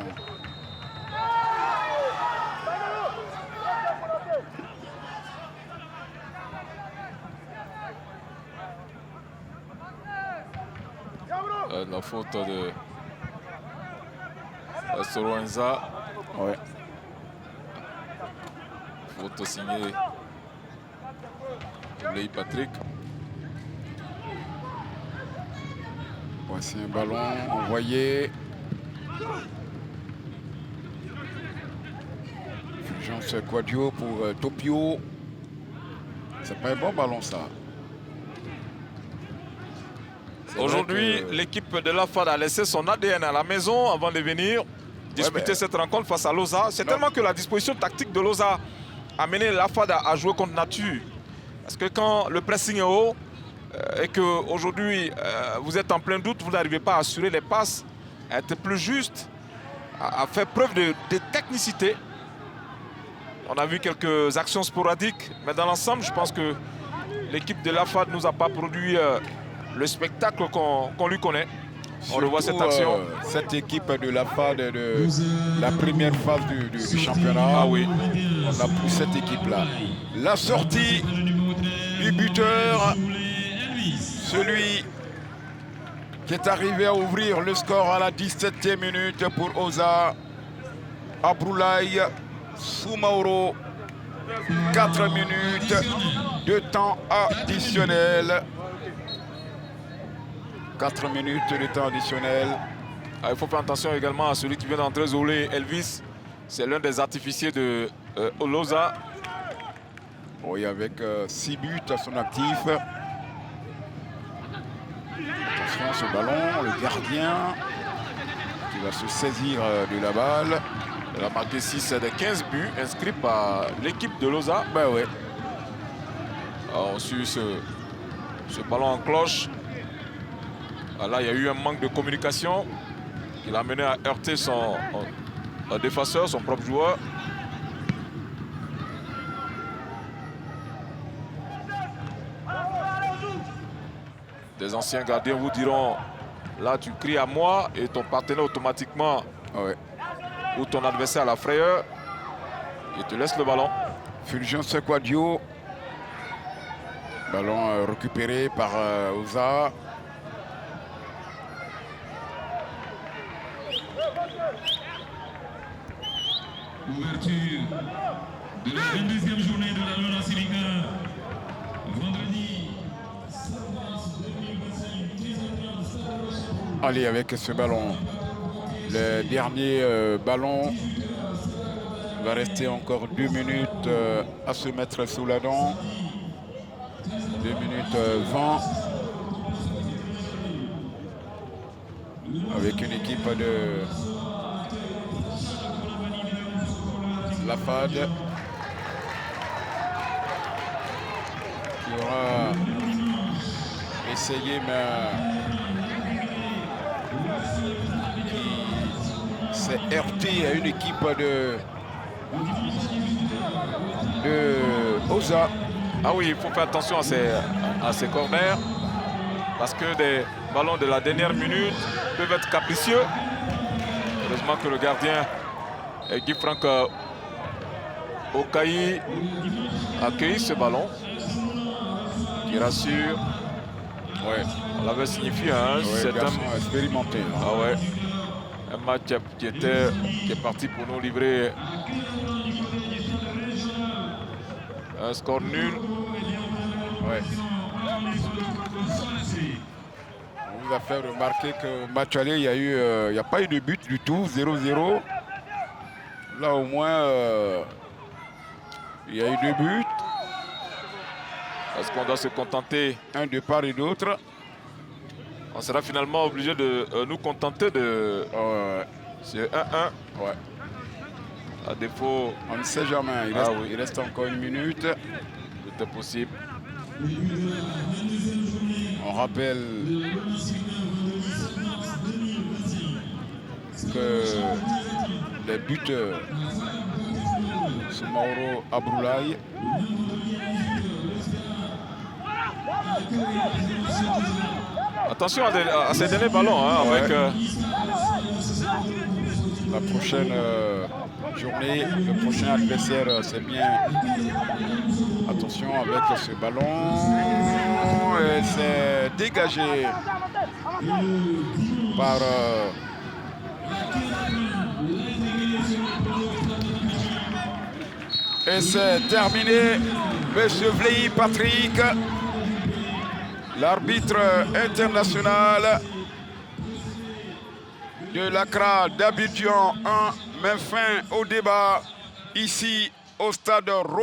La faute de Soroenza. Ouais. Faute signée Blay Patrick. Voici un ballon envoyé. Fulgence Quadio pour Topio. C'est pas un bon ballon ça. Aujourd'hui, l'équipe de la FAD a laissé son ADN à la maison avant de venir disputer cette rencontre face à Losa. C'est tellement que la disposition tactique de Losa a mené la FAD à jouer contre nature. Parce que quand le pressing est haut et qu'aujourd'hui vous êtes en plein doute, vous n'arrivez pas à assurer les passes, à être plus juste, à faire preuve de technicité. On a vu quelques actions sporadiques, mais dans l'ensemble, je pense que l'équipe de la FAD ne nous a pas produit le spectacle qu'on lui connaît. On revoit cette action. Cette équipe de la FAD de la première phase du championnat. Ah oui. On a pris cette équipe-là. La sortie du buteur, celui qui est arrivé à ouvrir le score à la 17e minute pour Oza, Abroulaye Soumaoro. 4 minutes de temps additionnel. 4 minutes de temps additionnel. Il faut faire attention également à celui qui vient d'entrer, Zolé Elvis. C'est l'un des artificiers de Losa. Oui, avec 6 buts à son actif. Attention ce ballon, le gardien qui va se saisir de la balle. Il a marqué 6 des 15 buts inscrits par l'équipe de Losa. Ben ouais. On suit ce ballon en cloche. Là, il y a eu un manque de communication qui l'a mené à heurter son défenseur, son propre joueur. Des anciens gardiens vous diront, là tu cries à moi et ton partenaire automatiquement, ou ton adversaire à la frayeur, il te laisse le ballon. Fulgence Quadio. Ballon récupéré par Oza. Ouverture de la 22e journée de la LONASE Ligue 1. Vendredi 7 mars 2025, 10h30. Allez, avec ce ballon. Le dernier ballon. Il va rester encore 2 minutes à se mettre sous la dent. 2 minutes 20. Avec une équipe de la FAD qui aura essayé, mais qui s'est heurté à une équipe de Oza. Ah oui, il faut faire attention à ces corners parce que des ballons de la dernière minute peuvent être capricieux. Heureusement que le gardien Guy Franck Okaï a accueilli ce ballon qui rassure. Ouais. On l'avait signifié, c'est un expérimenté. Ah ouais. Un match qui est parti pour nous livrer un score nul. Ouais. On vous a fait remarquer que match aller, il n'y a pas eu de but du tout, 0-0. Là au moins, il y a eu 2 buts. Est-ce qu'on doit se contenter un de part et d'autre? On sera finalement obligé de nous contenter de ce 1-1. Ouais. À défaut, on ne sait jamais. Il reste encore 1 minute. Tout est possible. On rappelle que les buteurs sont Mauro Abroulaye. Attention à ces derniers ballons avec la prochaine journée, le prochain adversaire, c'est bien. Attention avec ce ballon. ballon s'est dégagé par et c'est terminé. Monsieur Vleilly Patrick, l'arbitre international de l'Accra d'Abidjan 1, met fin au débat ici au stade